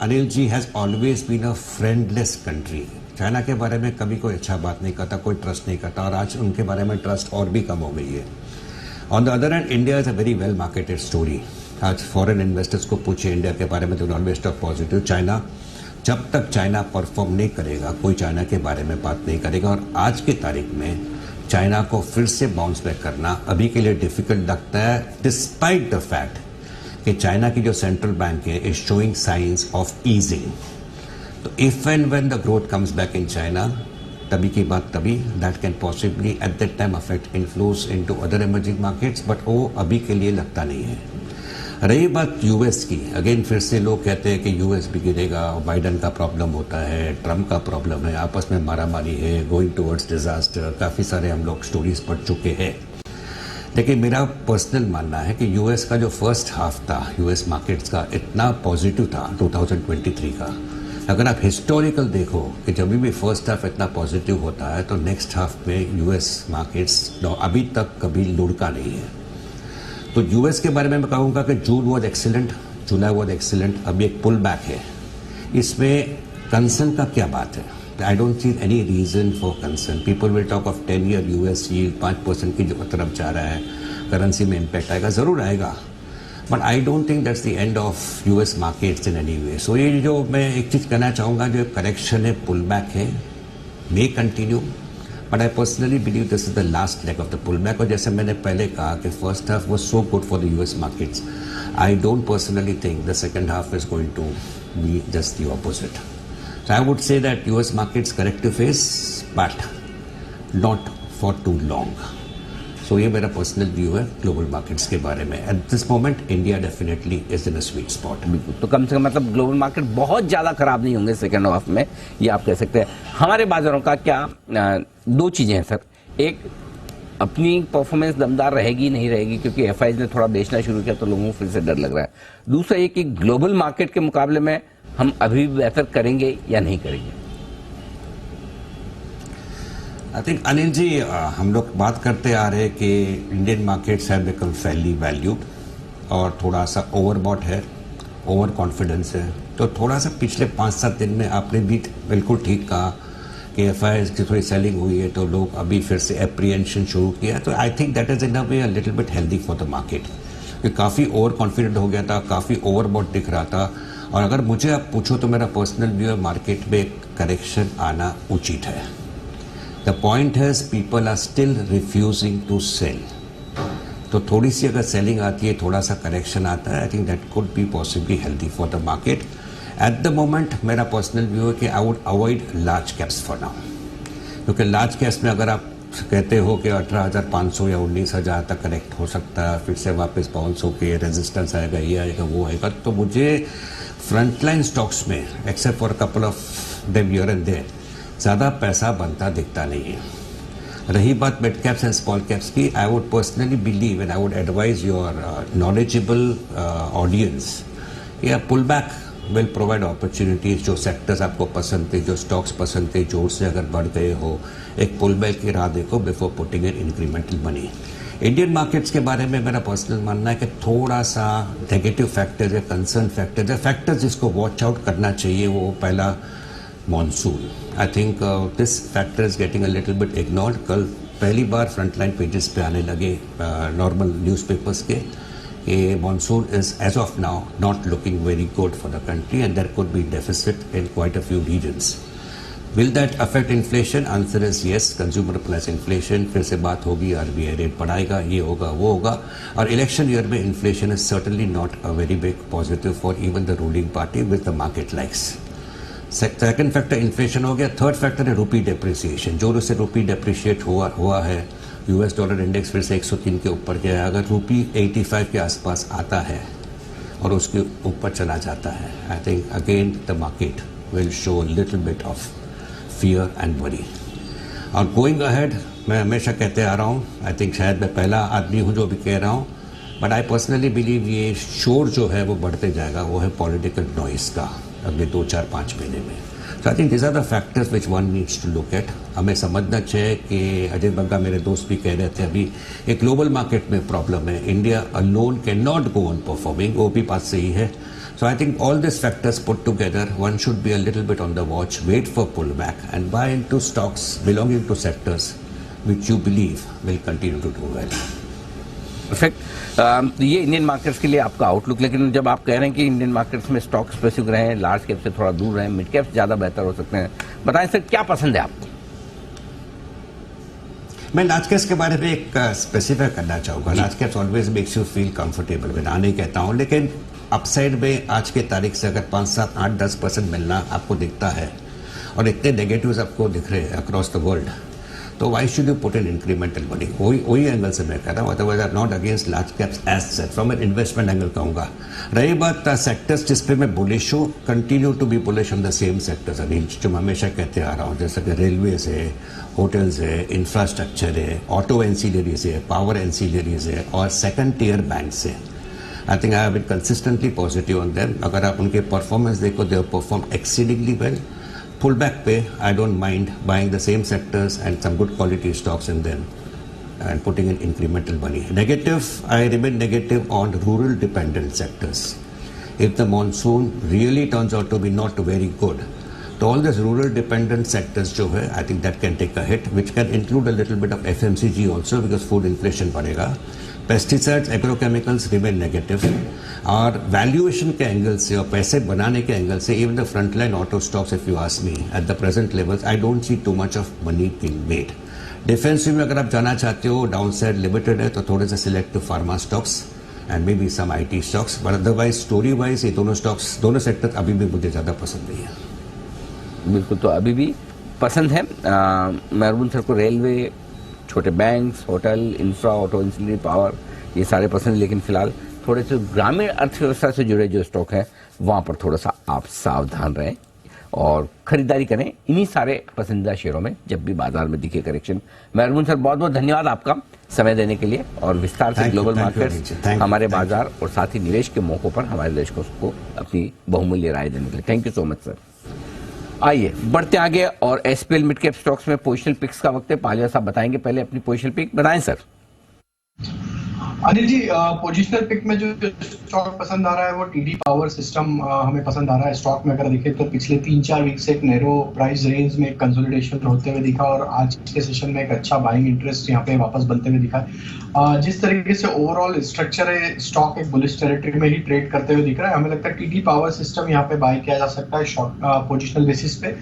Anil ji, has always been a friendless country. China के बारे में कभी कोई अच्छा बात नहीं करता, कोई ट्रस्ट नहीं करता, और आज उनके बारे में ट्रस्ट और भी कम हो गई है। On the other hand, India is a very well marketed story. आज फॉरेन इन्वेस्टर्स को पूछे इंडिया के बारे में तो ऑलवेज टॉक पॉजिटिव। चाइना, जब तक चाइना परफॉर्म नहीं करेगा कोई चाइना के बारे में बात नहीं करेगा, और आज की तारीख में चाइना को फिर से बाउंस बैक करना अभी के लिए डिफिकल्ट लगता है, डिस्पाइट द फैक्ट कि चाइना की जो सेंट्रल बैंक है is showing signs of easing. तो if and when the growth comes back in China, तभी की बात तभी, that can possibly at that time affect inflows into other emerging markets, but वो अभी के लिए लगता नहीं है। रही बात यूएस की, अगेन फिर से लोग कहते हैं कि यूएस भी गिरेगा, बाइडन का प्रॉब्लम होता है, ट्रम्प का प्रॉब्लम है, आपस में मारामारी है, गोइंग टुवर्ड्स डिजास्टर, काफ़ी सारे हम लोग स्टोरीज पढ़ चुके हैं। लेकिन मेरा पर्सनल मानना है कि यूएस का जो फर्स्ट हाफ था यूएस मार्केट्स का इतना पॉजिटिव था 2023 का, अगर आप हिस्टोरिकल देखो कि जब भी फर्स्ट हाफ इतना पॉजिटिव होता है तो नेक्स्ट हाफ में यूएस मार्केट्स अभी तक कभी लुढ़का नहीं है। तो यूएस के बारे में मैं कहूँगा कि June was excellent, July was excellent, अभी एक पुल बैक है। इसमें कंसर्न का क्या बात है? I don't see any reason for concern. People will talk of 10-year US yield 5% की जो तरफ जा रहा है, करेंसी में इम्पैक्ट आएगा, ज़रूर आएगा, but I don't think that's the end of US markets in any way. So ये जो मैं एक चीज़ कहना चाहूँगा, जो करेक्शन है, पुल बैक है, may continue, but I personally believe this is the last leg of the pull back. और जैसे मैंने पहले कहा कि first half was so good for the US markets, I don't personally think the second half is going to be just the opposite. So I would say that US markets corrective phase, but not for too long. So ये मेरा personal view है global markets के बारे में। At this moment India definitely is in a sweet spot. बिल्कुल, तो कम से कम मतलब ग्लोबल मार्केट बहुत ज्यादा खराब नहीं होंगे सेकेंड हाफ में, ये आप कह सकते हैं। हमारे बाजारों का क्या, 2 चीजें हैं सर। एक, अपनी परफॉर्मेंस दमदार रहेगी नहीं रहेगी, क्योंकि एफआईज ने थोड़ा बेचना शुरू किया तो लोगों को फिर से डर लग रहा है। दूसरा ये कि ग्लोबल मार्केट के मुकाबले में हम अभी भी बेहतर करेंगे या नहीं करेंगे। आई थिंक अनिल जी, हम लोग बात करते आ रहे हैं कि Indian markets have become Fairlie valued और थोड़ा सा ओवरबॉट है, ओवर कॉन्फिडेंस है। तो थोड़ा सा पिछले 5-7 दिन में आपने भी बिल्कुल ठीक कहा कि एफआईआईज की थोड़ी सेलिंग हुई है तो लोग अभी फिर से एप्रीहेंशन शुरू किया है। तो I think that is in a way a little bit healthy for the market, कि काफ़ी ओवर कॉन्फिडेंट हो गया था, काफ़ी ओवरबॉट दिख रहा था। और अगर मुझे आप पूछो तो मेरा पर्सनल व्यू है मार्केट में करेक्शन आना उचित है। The point has people are still refusing to sell. तो थोड़ी सी अगर सेलिंग आती है, थोड़ा सा करेक्शन आता है, I think that could be possibly healthy for the market. At the moment मेरा पर्सनल व्यू है कि I would avoid large caps for now, क्योंकि लार्ज कैप्स में अगर आप कहते हो कि 18,500 या 19,000 तक करेक्ट हो सकता है, फिर से वापस बाउंस होके रेजिस्टेंस आएगा, ये आएगा, वो आएगा, तो मुझे फ्रंटलाइन स्टॉक्स में except for couple of them here and there ज़्यादा पैसा बनता दिखता नहीं है। रही बात mid caps and small caps की, I would personally believe and I would advise your knowledgeable audience कि pull back will provide opportunities. जो सेक्टर्स आपको पसंद थे, जो स्टॉक्स पसंद थे, जोर से अगर बढ़ गए हो, एक पुल बैक की राह देखो before putting in incremental money. Indian markets के बारे में मेरा पर्सनल मानना है कि थोड़ा सा नेगेटिव फैक्टर्स है, कंसर्न फैक्टर्स है, फैक्टर्स जिसको वॉच आउट करना चाहिए। वो पहला monsoon, I think this factor is getting a little bit ignored. कल पहली बार फ्रंटलाइन पेजेस पे आने लगे नॉर्मल न्यूज़पेपर्स के कि monsoon is as of now not looking very good for the country and there could be deficit in quite a few regions. Will that affect inflation? Answer is yes. Consumer plus inflation, फिर से बात होगी, RBI rate बढ़ाएगा, ये होगा, वो होगा। और इलेक्शन ईयर में inflation is certainly not a very big positive for even the ruling party with the market likes. Second factor inflation हो गया। थर्ड फैक्टर है रूपी डेप्रिसिएशन। जोर से रूपी डेप्रिशिएट हुआ है। यूएस डॉलर इंडेक्स फिर से 103 के ऊपर गया है। अगर रूपी 85 के आसपास आता है और उसके ऊपर चला जाता है, I think again the market will show little bit of fear and worry. और गोइंग अहेड, मैं हमेशा कहते आ रहा हूँ, आई थिंक शायद मैं पहला आदमी हूँ जो भी कह रहा हूँ, बट आई पर्सनली बिलीव ये शोर जो है वो बढ़ते जाएगा, वो है पॉलिटिकल नॉइस का अगले 2-4-5 महीने में। So I think this are the factors which one needs to look at. हमें समझना चाहिए कि अजय बग्गा मेरे दोस्त भी कह रहे थे अभी, एक ग्लोबल मार्केट में प्रॉब्लम है, India alone can not go on performing, वो भी बात सही है। So I think all these factors put together, one should be a little bit on the watch, wait for pullback and buy into stocks belonging to sectors which you believe will continue to do well. Perfect. ये Indian markets के लिए आपका outlook, लेकिन जब आप कह रहे हैं कि इंडियन मार्केट्स में स्टॉक स्पेसिफिक रहे, लार्ज कैप से थोड़ा दूर रहे, मिड कैप ज़्यादा बेहतर हो सकते हैं, बताएं सर क्या पसंद है आपको? मैं लार्ज कैप्स के बारे में एक स्पेसिफाई करना चाहूँगा। Large caps always makes you feel comfortable, मैं ना नहीं कहता हूँ, लेकिन अपसाइड में आज के तारीख से अगर 5, 7, 8, 10% मिलना आपको दिखता है और इतने नेगेटिव्स आपको दिख रहे हैं अक्रॉस द वर्ल्ड, तो why should you put in incremental money? वही एंगल से मैं कह रहा हूँ। Otherwise are not against large caps as such, from an investment angle कहूँगा। रही बात सेक्टर्स जिस पे मैं बुलिश हूँ, continue to be bullish on the same sectors Anil, जो मैं हमेशा कहते आ रहा हूँ, जैसे कि रेलवेज है, होटल्स है, इंफ्रास्ट्रक्चर है, ऑटो एंसीलरीज है, पावर एंसीलरीज है और सेकंड टियर बैंक्स है। I think I have been consistently positive on them. अगर आप उनके परफॉर्मेंस देखो, they have performed exceedingly well. Pullback पे, I don't mind buying the same sectors and some good quality stocks in them and putting in incremental money. Negative, I remain negative on rural dependent sectors. If the monsoon really turns out to be not very good, तो all these rural dependent sectors जो है, I think that can take a hit, which can include a little bit of FMCG also because food inflation बढ़ेगा. Pesticides, agrochemicals remain negative. और valuation के angle से और पैसे बनाने के एंगल से, even the frontline auto stocks, if you ask me, at the present levels I don't see too much of money being made. Defensive में अगर आप जाना चाहते हो, डाउन साइड लिमिटेड है, तो थोड़े से selective pharma stocks and may be some IT stocks, but otherwise story wise ये दोनों स्टॉक्स, दोनों सेक्टर अभी भी मुझे ज़्यादा पसंद नहीं है। बिल्कुल, तो अभी भी पसंद है। महबूब सर को रेलवे, छोटे banks, hotel, infra, auto engineering, power, ये सारे पसंद, लेकिन फिलहाल थोड़े से ग्रामीण अर्थव्यवस्था से जुड़े जो स्टॉक हैं वहाँ पर थोड़ा सा आप सावधान रहें और खरीदारी करें इन्हीं सारे पसंदीदा शेयरों में जब भी बाजार में दिखे करेक्शन। महबूब सर बहुत बहुत धन्यवाद आपका। समय देने के लिए और विस्तार से Thank you, global thank you, markets, Anil ji. Thank you, हमारे thank you. बाजार और साथ ही निवेश के मौकों पर हमारे दर्शकों को अपनी बहुमूल्य राय देने के लिए thank you so much sir. आइए बढ़ते आगे और एसपीएल मिड कैप स्टॉक्स में पोजिशनल पिक्स का वक्त है। पालिया साहब बताएंगे पहले अपनी पोजिशनल पिक बनाएं sir. Anil ji, positional pick में जो स्टॉक पसंद आ रहा है वो टीडी पावर सिस्टम हमें पसंद आ रहा है। स्टॉक में अगर देखें तो पिछले 3-4 वीक से एक नैरो प्राइस रेंज में कंसोलिडेशन होते हुए दिखा और आज के सेशन में एक अच्छा बाइंग इंटरेस्ट यहाँ पे वापस बनते हुए दिखा है। जिस तरीके से ओवरऑल स्ट्रक्चर है, स्टॉक एक बुलिश टेरिटरी में ही ट्रेड करते हुए दिख रहा है। हमें लगता है टीडी पावर सिस्टम यहाँ पे बाय किया जा सकता है शॉर्ट पोजिशनल बेसिस पे।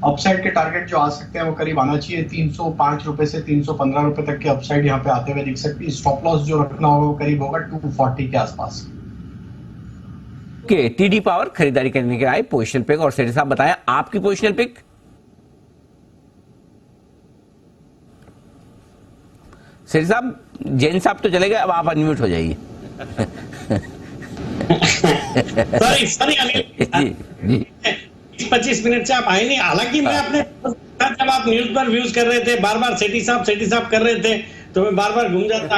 अपसाइड के टारगेट जो आ सकते हैं वो करीब आना चाहिए 305 रुपए से 315 रुपए तक के अपसाइड यहाँ पे आते हुए दिख सकती है। स्टॉप लॉस जो रखना होगा वो करीब होगा 240 के आसपास। ओके, टीडी पावर खरीदारी करने के आए पोजिशनल पिक। और सेठी साहब बताएं आपकी पोजिशनल पिक। सेठी साहब, जैन साहब तो चले गए, अब आप अनम्यूट हो जाइए। सॉरी अनिल जी, 25 मिनट से आप आए नहीं। हालांकि मैं अपने जब आप न्यूज पर व्यूज कर रहे थे, बार बार सेठी साहब कर रहे थे, तो मैं बार बार घूम जाता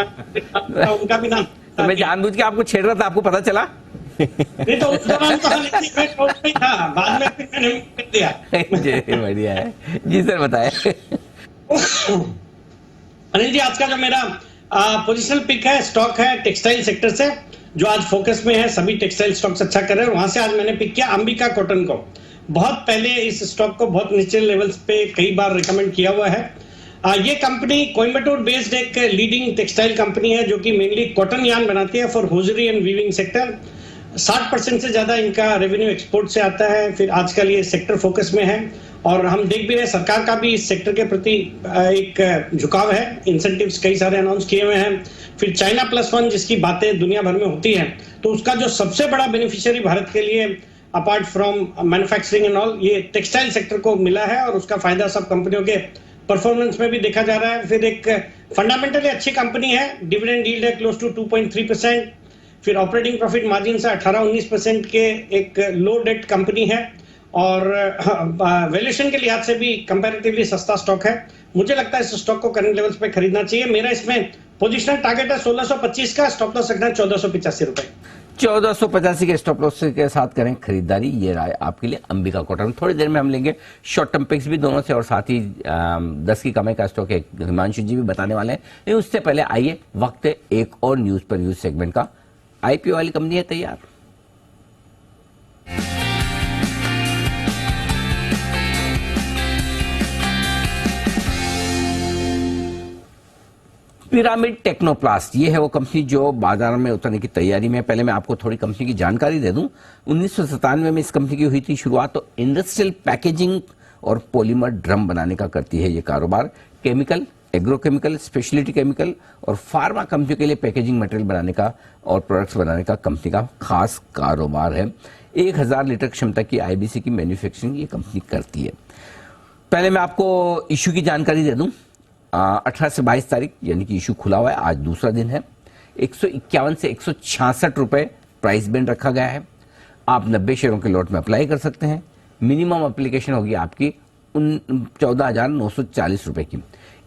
उनका भी नाम। तो मैं जानबूझ के आपको छेड़ रहा था, आपको पता चला? नहीं तो उस दौरान तो मैं छोड़ नहीं था, बाद में फिर मैंने कर दिया। जी बढ़िया है जी सर, बताएं। अनिल जी, आज का जो मेरा पोजिशनल पिक है, स्टॉक है टेक्सटाइल सेक्टर से, जो आज फोकस में है। सभी टेक्सटाइल स्टॉक्स अच्छा कर रहे हैं। वहां से आज मैंने पिक किया अंबिका कॉटन को। बहुत पहले इस स्टॉक को बहुत नीचे लेवल्स पे कई बार रिकमेंड किया हुआ है। ये कंपनी कोयम्बटूर बेस्ड एक लीडिंग टेक्सटाइल कंपनी है जो कि मेनली कॉटन यार्न बनाती है for hosiery and weaving sector. 60% से ज्यादा इनका रेवेन्यू एक्सपोर्ट से आता है। फिर आजकल ये सेक्टर फोकस में है और हम देख भी रहे हैं सरकार का भी इस सेक्टर के प्रति एक झुकाव है। इंसेंटिव्स कई सारे अनाउंस किए हुए हैं। फिर चाइना +1 जिसकी बातें दुनिया भर में होती हैं, तो उसका जो सबसे बड़ा बेनिफिशियरी भारत के लिए apart from manufacturing and all, ये टेक्सटाइल सेक्टर को मिला है और उसका फायदा सब कंपनियों के परफॉर्मेंस में भी देखा जा रहा है। फिर एक फंडामेंटली अच्छी कंपनी है, डिविडेंड यील्ड है क्लोज टू 2.3%। फिर ऑपरेटिंग प्रॉफिट मार्जिन से 18-19% के एक लो डेट कंपनी है और वैल्यूएशन के लिहाज से भी कंपैरेटिवली सस्ता स्टॉक है। मुझे लगता है इस स्टॉक को करंट लेवल्स पे खरीदना चाहिए। मेरा इसमें पोजिशनल टारगेट है 1625 का, स्टॉप लॉस रखना है 1485 रुपए। 1485 के स्टॉप लॉस के साथ करें खरीदारी। ये राय आपके लिए अंबिका कॉटन। थोड़ी देर में हम लेंगे शॉर्ट टर्म पिक्स भी दोनों से और साथ ही 10 की कमाई का स्टॉक है हिमांशु जी भी बताने वाले हैं। लेकिन उससे पहले आइए वक्त है एक और न्यूज पर न्यूज सेगमेंट का। आईपीओ वाली कंपनी है तैयार। पिरामिड टेक्नोप्लास्ट, ये है वो कंपनी जो बाजार में उतरने की तैयारी में है। पहले मैं आपको थोड़ी कंपनी की जानकारी दे दूं। 1997 में इस कंपनी की हुई थी शुरुआत। तो इंडस्ट्रियल पैकेजिंग और पॉलीमर ड्रम बनाने का करती है ये कारोबार। केमिकल, एग्रोकेमिकल, स्पेशलिटी केमिकल और फार्मा कंपनी के लिए पैकेजिंग मटेरियल बनाने का और प्रोडक्ट्स बनाने का कंपनी का खास कारोबार है। 1000 लीटर क्षमता की आईबीसी की मैन्युफैक्चरिंग ये कंपनी करती है। पहले मैं आपको इशू की जानकारी दे दूं। 18 से 22 तारीख यानी कि इशू खुला हुआ है, आज दूसरा दिन है। 151 से 166 रुपए प्राइस बैंड रखा गया है। आप 90 शेयरों के लॉट में अप्लाई कर सकते हैं। मिनिमम एप्लीकेशन होगी आपकी 14,940 रुपए की।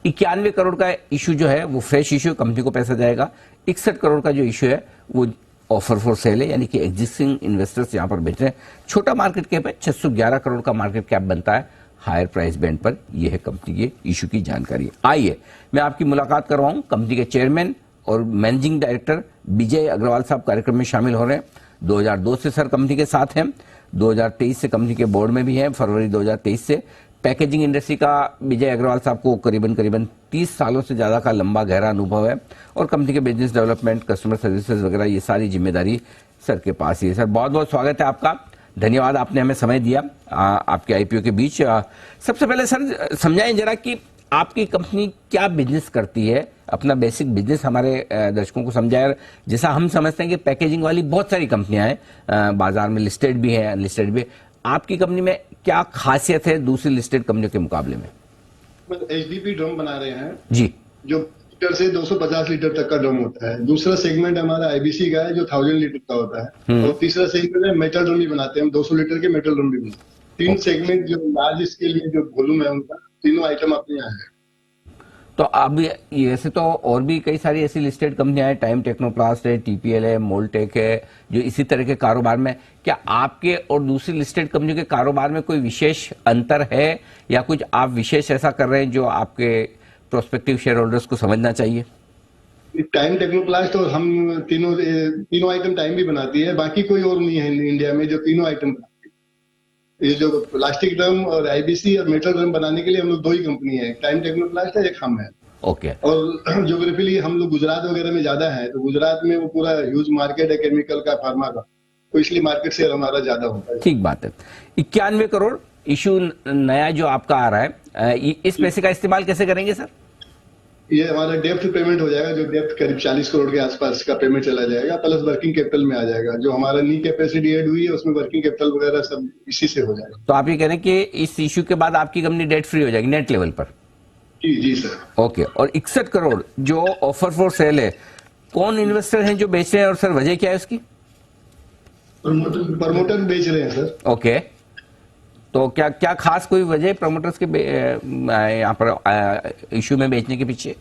91 करोड़ का इशू जो है वो फ्रेश इशू, कंपनी को पैसा जाएगा। 61 करोड़ का जो इशू है वो ऑफर फॉर सेल है, यानी कि एग्जिस्टिंग इन्वेस्टर्स यहां पर बेच रहे हैं। छोटा मार्केट कैप है, 611 करोड़ का मार्केट कैप बनता है हायर प्राइस बैंड पर। यह है कंपनी के इशू की जानकारी। आइए मैं आपकी मुलाकात करवाऊं कंपनी के चेयरमैन और मैनेजिंग डायरेक्टर विजय अग्रवाल साहब कार्यक्रम में शामिल हो रहे हैं। 2002 से सर कंपनी के साथ हैं, 2023 से कंपनी के बोर्ड में भी हैं, फरवरी 2023 से। पैकेजिंग इंडस्ट्री का विजय अग्रवाल साहब को करीबन 30 सालों से ज्यादा का लंबा गहरा अनुभव है और कंपनी के बिजनेस डेवलपमेंट, कस्टमर सर्विसेज वगैरह ये सारी जिम्मेदारी सर के पास ही है। सर बहुत बहुत स्वागत है आपका, धन्यवाद आपने हमें समय दिया आपके आईपीओ के बीच। सबसे पहले सर समझाएं जरा कि आपकी कंपनी क्या बिजनेस करती है, अपना बेसिक बिजनेस हमारे दर्शकों को समझाए। जैसा हम समझते हैं कि पैकेजिंग वाली बहुत सारी कंपनियां हैं बाजार में, लिस्टेड भी है अनलिस्टेड भी। आपकी कंपनी में क्या खासियत है दूसरी लिस्टेड कंपनियों के मुकाबले में? एचडीपी ड्रम बना रहे हैं जी, जो लीटर से 250 लीटर तक का ड्रम होता है। दूसरा सेगमेंट हमारा आईबीसी का है जो 1000 लीटर का होता है और तीसरा सेगमेंट है मेटल ड्रम भी बनाते हैं हम, 200 लीटर के मेटल ड्रम भी बनाते हैं। 3 सेगमेंट जो लार्ज स्केल में जो वॉल्यूम है उनका, तीनों आइटम अपने यहाँ है। तो अब ऐसे तो और भी कई सारी ऐसी लिस्टेड कंपनियां हैं, टाइम टेक्नोप्लास्ट है, टीपीएल है, मोल्टेक है, जो इसी तरह के कारोबार में, क्या आपके और दूसरी लिस्टेड कंपनियों के कारोबार में कोई विशेष अंतर है या कुछ आप विशेष ऐसा कर रहे हैं जो आपके प्रोस्पेक्टिव शेयर होल्डर्स को समझना चाहिए? टाइम टेक्नोप्लास्ट और हम तीनों आइटम टाइम भी बनाती है, बाकी कोई और नहीं है इंडिया में जो तीनों आइटम बनाती है। ये जो प्लास्टिक ड्रम और आईबीसी और मेटल ड्रम बनाने के लिए हम लोग दो ही कंपनी है, टाइम टेक्नोप्लास्ट है, एक हम है। ओके। और ज्योग्राफिकली हम लोग गुजरात वगैरह में ज्यादा है, तो गुजरात में वो पूरा ह्यूज मार्केट है केमिकल का, फार्मा का, तो इसलिए मार्केट शेयर हमारा ज्यादा होता है। ठीक बात है। 91 करोड़ इशू नया जो आपका आ रहा है, इस पैसे का इस्तेमाल कैसे करेंगे सर? ये हमारा डेप्थ पेमेंट हो जाएगा, जो डेप्थ करीब 40 करोड़ के आसपास का पेमेंट चला जाएगा, प्लस वर्किंग कैपिटल में आ जाएगा। जो हमारा नी कैपेसिटी ऐड हुई है उसमें वर्किंग कैपिटल वगैरह सब इसी से हो जाएगा। तो आप ये कह रहे हैं कि इस इशू के बाद आपकी कंपनी डेट फ्री हो जाएगी नेट लेवल पर? जी सर। ओके। और 61 करोड़ जो ऑफर फॉर सेल है, कौन इन्वेस्टर हैं जो बेच रहे हैं और सर वजह क्या है उसकी? प्रमोटर बेच रहे हैं सर। ओके। तो क्या खास कोई वजह प्रमोटर्स के यहाँ पर इशू में बेचने के पीछे?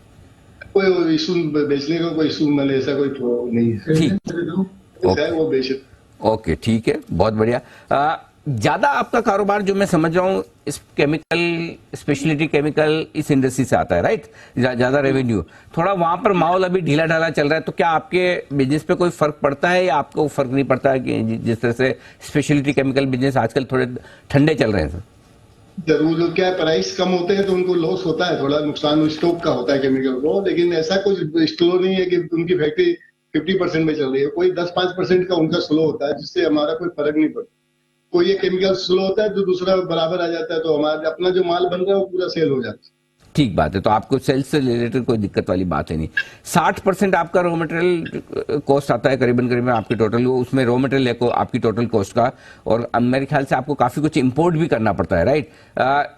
कोई इशू बेचने का कोई इशू मतलब ऐसा कोई नहीं है। ठीक है वो बेच। ओके, ठीक है, बहुत बढ़िया। ज्यादा आपका कारोबार जो मैं समझ रहा हूँ इस केमिकल, स्पेशलिटी केमिकल इस इंडस्ट्री से आता है, राइट? ज्यादा रेवेन्यू, थोड़ा वहां पर माहौल अभी ढीला ढाला चल रहा है, तो क्या आपके बिजनेस पे कोई फर्क पड़ता है या आपको फर्क नहीं पड़ता है कि जिस तरह से स्पेशलिटी केमिकल बिजनेस आजकल थोड़े ठंडे चल रहे हैं सर? जरूर, जो क्या प्राइस कम होते हैं तो उनको लॉस होता है, थोड़ा नुकसान स्टॉक का होता है केमिकल को, लेकिन ऐसा कुछ स्लो नहीं है कि उनकी फैक्ट्री 50% में चल रही है, कोई 10-5% का उनका स्लो होता है, जिससे हमारा कोई फर्क नहीं पड़ता। कोई ये केमिकल स्लो होता है तो दूसरा बराबर आ जाता है, तो हमारा अपना जो माल बन रहा है वो पूरा सेल हो जाता है। ठीक बात है। तो आपको सेल्स से रिलेटेड कोई दिक्कत वाली बात है नहीं। 60% आपका रॉ मटेरियल कॉस्ट आता है करीबन आपकी टोटल, उसमें रॉ मटेरियल है आपकी टोटल कॉस्ट का, और मेरे ख्याल से आपको काफी कुछ इंपोर्ट भी करना पड़ता है, राइट?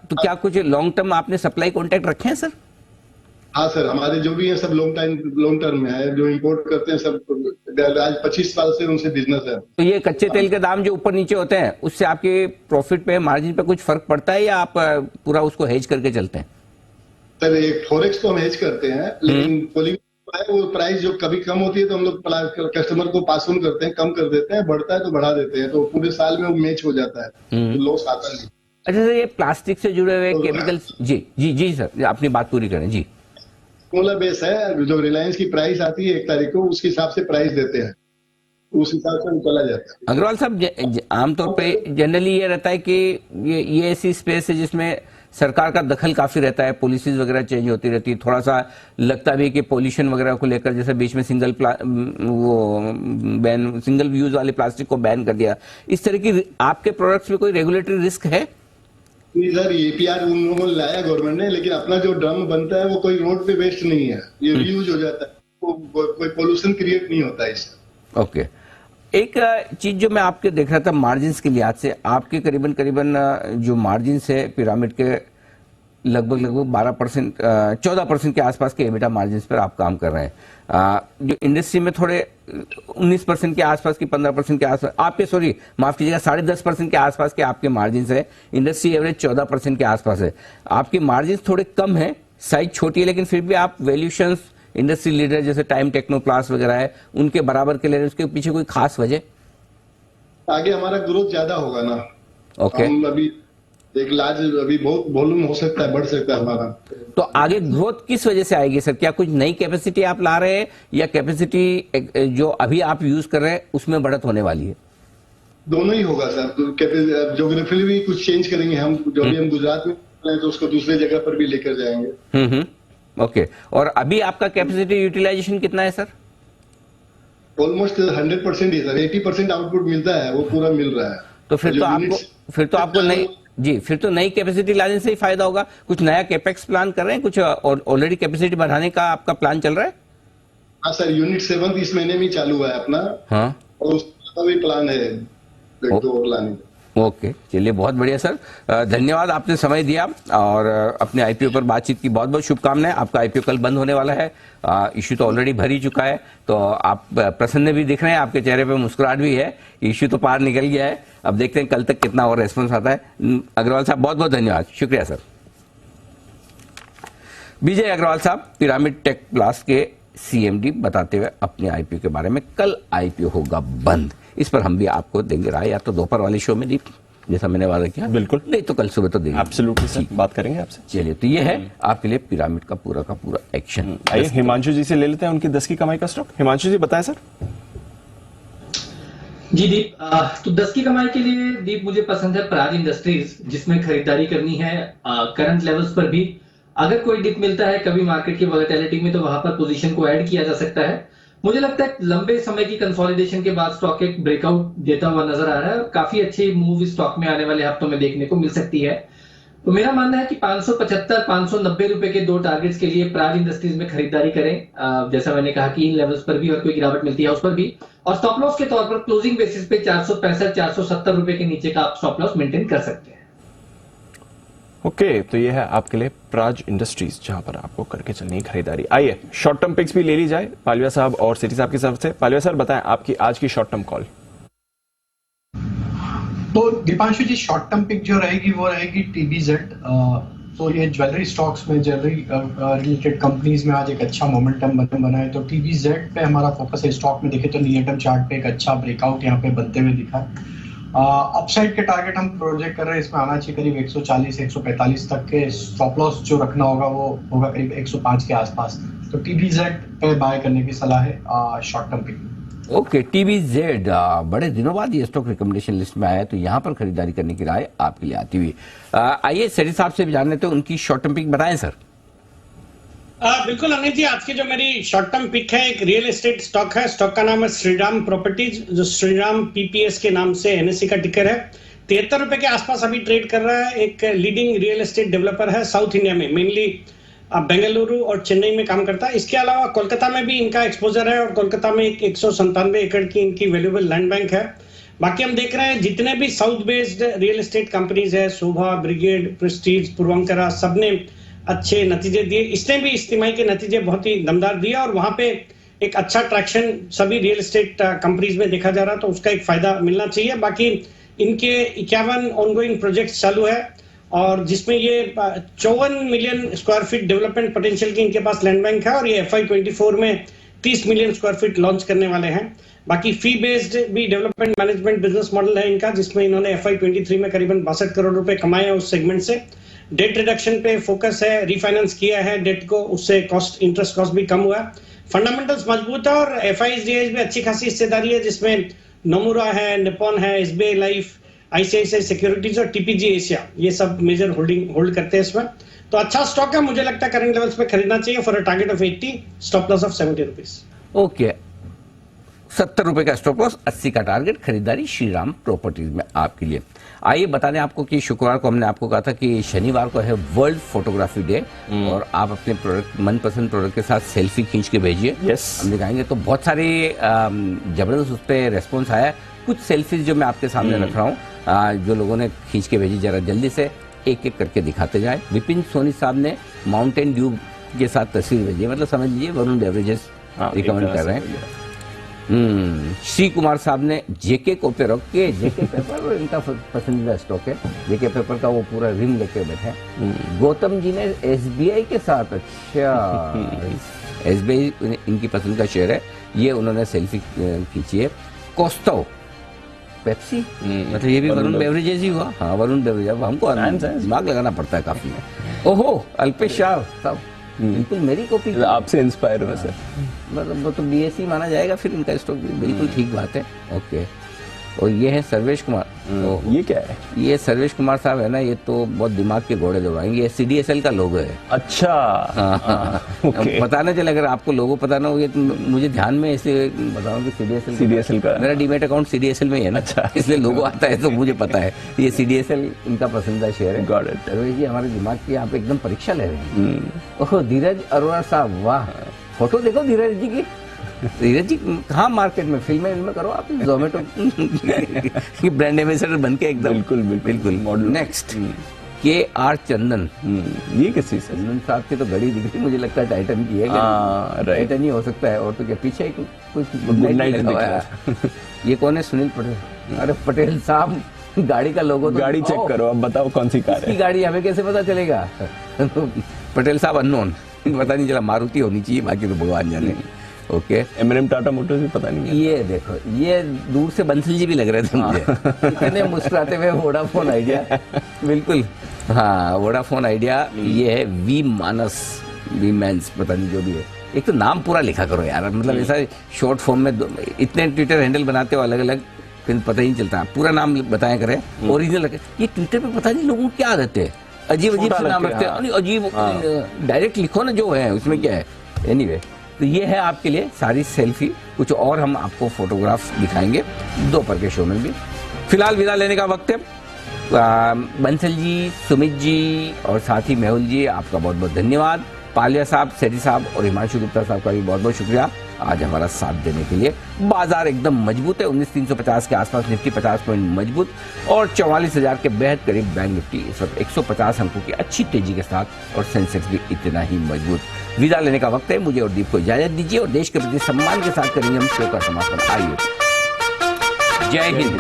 तो क्या कुछ लॉन्ग टर्म आपने सप्लाई कॉन्ट्रैक्ट रखे हैं सर? हाँ सर, हमारे जो भी है सब लॉन्ग टर्म में है, जो इंपोर्ट करते हैं सब आज 25 साल से उनसे बिजनेस है। तो ये कच्चे तेल के दाम जो ऊपर नीचे होते हैं उससे आपके प्रॉफिट पे, मार्जिन पे कुछ फर्क पड़ता है या आप पूरा उसको हेज करके चलते हैं? सर एक फॉरेक्स तो हम हेज करते हैं, लेकिन पॉलीमर है वो प्राइस जो कभी कम होती है तो हम लोग कस्टमर को पास ऑन करते हैं, कम कर देते हैं, बढ़ता है तो बढ़ा देते हैं, तो पूरे साल में वो मैच हो जाता है, तो लॉस आता नहीं। अच्छा सर, ये प्लास्टिक से जुड़े हुए केमिकल्स, जी सर अपनी बात पूरी करें जी। फॉर्मूला बेस है, जो रिलायंस की प्राइस आती है 1 तारीख को, उसके हिसाब से प्राइस देते हैं, उस हिसाब से चला जाता है। अग्रवाल साहब, आमतौर पे जनरली ये रहता है कि ये ऐसी स्पेस है जिसमें सरकार का दखल काफी रहता है, पॉलिसीज वगैरह चेंज होती रहती है, थोड़ा सा लगता भी है कि पोल्यूशन वगैरह को लेकर, जैसे बीच में सिंगल यूज वाले प्लास्टिक को बैन कर दिया, इस तरह की आपके प्रोडक्ट्स में कोई रेगुलेटरी रिस्क है? नहीं सर, एपीआर उन लोगों ने लाया गवर्नमेंट ने, लेकिन अपना जो ड्रम बनता है वो कोई रोड पे वेस्ट नहीं है, ये रीयूज हो जाता है, कोई पोल्यूशन क्रिएट नहीं होता है इससे। ओके। एक चीज जो मैं आपके देख रहा था मार्जिन्स के लिहाज से, आपके करीबन जो मार्जिन्स है पिरामिड के लगभग 12% 14% के आसपास के एबिटा मार्जिन्स पर आप काम कर रहे हैं, जो इंडस्ट्री में थोड़े 19% के आसपास की, 15% के आसपास आपके, सॉरी माफ कीजिएगा, 10.5% के आसपास के आपके मार्जिन्स है, इंडस्ट्री एवरेज 14% के आसपास है। आपके मार्जिन्स थोड़े कम है, साइज छोटी है, लेकिन फिर भी आप वैल्यूशंस इंडस्ट्री लीडर जैसे टाइम टेक्नोप्लास्ट वगैरह है उनके बराबर के ले रहे हैं, उसके पीछे कोई खास वजह? आगे हमारा ग्रोथ ज्यादा होगा ना। ओके। हम अभी एक लार्ज, अभी बहुत वॉल्यूम हो सकता है, बढ़ सकता है हमारा। तो आगे ग्रोथ किस वजह से आएगी सर? क्या कुछ नई कैपेसिटी आप ला रहे हैं या कैपेसिटी जो अभी आप यूज कर रहे हैं उसमें बढ़त होने वाली है? दोनों ही होगा सर, ज्योग्राफिकली भी कुछ चेंज करेंगे हम, जो भी हम गुजरात में तो उसको दूसरे जगह पर भी लेकर जाएंगे। ओके। और अभी आपका कैपेसिटी यूटिलाइजेशन कितना है सर? ऑलमोस्ट 100% ही सर, 80% आउटपुट मिलता है, वो पूरा मिल रहा है। तो फिर तो आपको नई कैपेसिटी लाने से ही फायदा होगा। कुछ नया कैपेक्स प्लान कर रहे हैं, कुछ ऑलरेडी कैपेसिटी बढ़ाने का आपका प्लान चल रहा है? हाँ सर, यूनिट 7 इस महीने में चालू हुआ है अपना। हाँ, और उसका भी प्लान है 2 और लाने का। ओके, चलिए बहुत बढ़िया सर, धन्यवाद आपने समय दिया और अपने आईपीओ पर बातचीत की। बहुत बहुत शुभकामनाएं। आपका आईपीओ कल बंद होने वाला है, इश्यू तो ऑलरेडी भर ही चुका है, तो आप प्रसन्न भी दिख रहे हैं, आपके चेहरे पे मुस्कुराहट भी है, इश्यू तो पार निकल गया है। अब देखते हैं कल तक कितना और रेस्पॉन्स आता है। अग्रवाल साहब बहुत बहुत धन्यवाद, शुक्रिया सर। विजय अग्रवाल साहब पिरामिड टेक प्लस के सीएमडी बताते हुए अपने आईपीओ के बारे में, कल आईपीओ होगा बंद, इस पर हम भी आपको देंगे राय, या तो दोपहर वाले शो में दीप जैसा मैंने वादा किया, बिल्कुल, नहीं तो कल सुबह तो देंगे। एब्सोल्युटली सर, बात करेंगे आपसे। चलिए, तो ये है आपके लिए पिरामिड का पूरा एक्शन। आइए हिमांशु जी से ले लेते हैं उनकी 10 की कमाई का स्टॉक। हिमांशु जी बताएं सर। जी दीप, तो 10 की कमाई के लिए दीप मुझे पसंद है प्राज इंडस्ट्रीज, जिसमें खरीदारी करनी है करंट लेवल्स पर भी। अगर कोई डिप मिलता है कभी मार्केट की वॉलेटिलिटी में तो वहां पर पोजीशन को ऐड किया जा सकता है। मुझे लगता है लंबे समय की कंसोलिडेशन के बाद स्टॉक एक ब्रेकआउट देता हुआ नजर आ रहा है और काफी अच्छी मूव स्टॉक में आने वाले हफ्तों में देखने को मिल सकती है। तो मेरा मानना है कि 575-590 रुपए के दो टारगेट्स के लिए प्राज इंडस्ट्रीज में खरीदारी करें। जैसा मैंने कहा कि इन लेवल्स पर भी और कोई गिरावट मिलती है उस पर भी, और स्टॉप लॉस के तौर पर क्लोजिंग बेसिस पे 465-470 रुपए के नीचे का आप स्टॉप लॉस मेंटेन कर सकते हैं। ओके, तो ये है आपके लिए प्राज इंडस्ट्रीज, जहां पर आपको करके चलनी है खरीदारी। आइए शॉर्ट टर्म पिक्स भी ले ली जाए पालिया साहब और सिटी साहब की तरफ से। पालिया सर बताएं आपकी आज की शॉर्ट टर्म कॉल। तो दीपांशु जी, शॉर्ट टर्म पिक जो रहेगी वो रहेगी टीबीजेड। तो ये ज्वेलरी स्टॉक्स में, ज्वेलरी रिलेटेड कंपनीज में आज एक अच्छा मोमेंटम बना है, तो टीबीजेड पे हमारा फोकस है। स्टॉक में देखे तो नियर टर्म चार्ट पे एक अच्छा ब्रेकआउट यहाँ पे बनते हुए दिखा है। अपसाइड के टारगेट हम प्रोजेक्ट कर रहे हैं, इसमें आना चाहिए करीब 140-145 तक के। स्टॉप लॉस जो रखना होगा वो होगा करीब 105 के आसपास। तो टीबीजेड पे बाय करने की सलाह है short term pick. Okay, TBZ बड़े दिनों बाद ये स्टॉक रिकमेंडेशन लिस्ट में आया है, तो यहां पर खरीदारी करने की राय आपके लिए आती हुई। आइए सेठी साहब से भी जान लेते हैं उनकी शॉर्ट टर्म पिक बताएं सर। बिल्कुल अनिल जी, आज की जो मेरी शॉर्ट टर्म पिक है एक रियल एस्टेट स्टॉक है। स्टॉक का नाम है श्रीराम प्रॉपर्टीज, जो श्रीराम पीपीएस के नाम से एनएससी का टिकर है। 73 रुपए के आसपास अभी ट्रेड कर रहा है। एक लीडिंग रियल एस्टेट डेवलपर है साउथ इंडिया में, मेनली बेंगलुरु और चेन्नई में काम करता है। इसके अलावा कोलकाता में भी इनका एक्सपोजर है और कोलकाता में 197 एकड़ की इनकी वैल्यूएबल लैंड बैंक है। बाकी हम देख रहे हैं जितने भी south based real estate companies है, शोभा, ब्रिगेड, प्रेस्टीज, पूर्वांकरा, सबने अच्छे नतीजे दिए। इसने भी इस तिमाही के नतीजे बहुत ही दमदार दिए और वहां पे एक अच्छा ट्रैक्शन सभी रियल एस्टेट कंपनीज में देखा जा रहा, तो उसका एक फायदा मिलना चाहिए। बाकी इनके 51 ऑनगोइंग प्रोजेक्ट चालू है और जिसमें ये 54 million square feet development potential की इनके पास लैंड बैंक है और ये FY24 में 30 मिलियन स्क्वायर फीट लॉन्च करने वाले हैं। बाकी फी बेस्ड भी डेवलपमेंट मैनेजमेंट बिजनेस मॉडल है इनका, जिसमें इन्होंने FY23 में करीबन 62 करोड़ रुपए कमाए हैं उस सेगमेंट से। डेट रिडक्शन पे फोकस है, रिफाइनेंस किया है डेट को, उससे कॉस्ट, इंटरेस्ट कॉस्ट भी कम हुआ है। फंडामेंटल्स मजबूत है और FIs में अच्छी खासी हिस्सेदारी है, जिसमें नोमुरा है, निपॉन है, SBI लाइफ, ICICI सिक्योरिटीज और TPG एशिया, ये सब मेजर होल्ड करते हैं इसमें। तो अच्छा स्टॉक है, मुझे लगता है करंट लेवल्स पे खरीदना चाहिए for a target of 80, stop loss of 70 rupees. Okay, 70 रुपए का स्टॉप लॉस, 80 का टारगेट, खरीदारी श्रीराम प्रॉपर्टीज में आपके लिए। आइए बताने आपको कि शुक्रवार को हमने आपको कहा था कि शनिवार को है वर्ल्ड फोटोग्राफी डे और आप अपने प्रोडक्ट, मनपसंद प्रोडक्ट के साथ सेल्फी खींच के भेजिए। हम दिखाएंगे। तो बहुत सारे जबरदस्त उस पर रेस्पॉन्स आया है। कुछ सेल्फीज जो मैं आपके सामने रख रहा हूँ, जो लोगों ने खींच के भेजी, जरा जल्दी से एक एक करके दिखाते जाए। विपिन सोनी साहब ने माउंटेन ड्यू के साथ तस्वीर भेजी, मतलब समझ लीजिए वरुण बेवरेजेस रिकमेंड कर रहे हैं। श्री कुमार साहब ने जेके पेपर इनका पसंदीदा स्टॉक है, जेके पेपर का वो पूरा रिम लेके बैठे हैं। गौतम जी ने SBI के साथ, अच्छा SBI इनकी पसंद का शेयर है, ये उन्होंने सेल्फी खींची है। कोस्टो पेप्सी, मतलब ये भी वरुण बेवरेजेस ही हुआ। हाँ, वरुण बेवरेजेस, हमको दिमाग लगाना पड़ता है काफी। ओहो, अल्पेश शाह साहब, बिल्कुल मेरी कॉपी, आपसे इंस्पायर हुआ सर। मतलब वो तो BSc माना जाएगा फिर इनका स्टॉक भी, बिल्कुल ठीक बात है। ओके, और ये है सर्वेश कुमार। ये क्या है? ये सर्वेश कुमार साहब है ना, ये तो बहुत दिमाग के घोड़े दौड़ाएंगे। ये CDSL का लोगो है। अच्छा, okay. पता ना चले, अगर आपको लोगो पता ना हो तो मुझे ध्यान में इसलिए बताऊं कि CDSL का मेरा डीमेट अकाउंट CDSL में ही है ना, अच्छा, इसलिए लोगो आता है तो मुझे पता है। ये CDSL इनका पसंदीदा शेयर है। Got it. सर्वेश जी हमारे दिमाग की आप एकदम परीक्षा ले रहे हैं। ओह, धीरज अरोड़ा साहब, वाह, फोटो देखो धीरज जी की। धीरज जी कहाँ मार्केट में, फिल्में करो आप, जोमेटो की ब्रांड एम्बेसडर बन के एकदम। बिल्कुल मॉडल। नेक्स्ट KR चंदन, ये किसी से? चंदन साहब की तो घड़ी दिख रही, मुझे लगता है टाइटन की है। टाइटन ही हो सकता है, और तो क्या पीछे कुछ गुड नाइट लगा हुआ है। ये कौन है? सुनील पटेल। अरे पटेल साहब, गाड़ी का लोगो तो गाड़ी चेक करो, अब बताओ कौन सी कार है। गाड़ी हमें कैसे पता चलेगा? पटेल साहब अननोन। पता नहीं चला, मारुति होनी चाहिए, बाकी तो भगवान जाने। ओके, M&M टाटा मोटर्स भी पता नहीं है। ये देखो, ये दूर से बंसल जी भी लग रहे थे मुझे, इतने मुस्कुराते हुए। वोडाफोन आइडिया, बिल्कुल, हाँ वोडाफोन आइडिया। ये है वी मानस, वी मैंस, पता नहीं जो भी है। एक तो नाम पूरा लिखा करो यार, मतलब ऐसा शॉर्ट फॉर्म में इतने ट्विटर हैंडल बनाते हो अलग अलग, फिर पता ही नहीं चलता। पूरा नाम बताया करें, ओरिजिनल रखे। ये ट्विटर पे पता नहीं लोगों को क्या आदत है, अजीब अजीब से नाम रखते हैं, अजीब। डायरेक्ट लिखो ना जो है, उसमें क्या है। एनीवे, तो ये है आपके लिए सारी सेल्फी। कुछ और हम आपको फोटोग्राफ्स दिखाएंगे दोपहर के शो में भी। फिलहाल विदा लेने का वक्त है। बंसल जी, सुमित जी और साथ ही मेहुल जी, आपका बहुत बहुत धन्यवाद। पालिया साहब, सेठी साहब और हिमांशु गुप्ता साहब का भी बहुत बहुत शुक्रिया आज हमारा साथ देने के लिए। बाजार एकदम मजबूत है, 19,350 के आसपास निफ्टी 50 पॉइंट मजबूत और 44,000 के बेहद करीब बैंक निफ्टी इस वक्त 150 अंकों की अच्छी तेजी के साथ, और सेंसेक्स भी इतना ही मजबूत। विदा लेने का वक्त है, मुझे और दीप को इजाजत दीजिए और देश के प्रति सम्मान के साथ करेंगे हम शो का समापन। आइए, जय हिंद।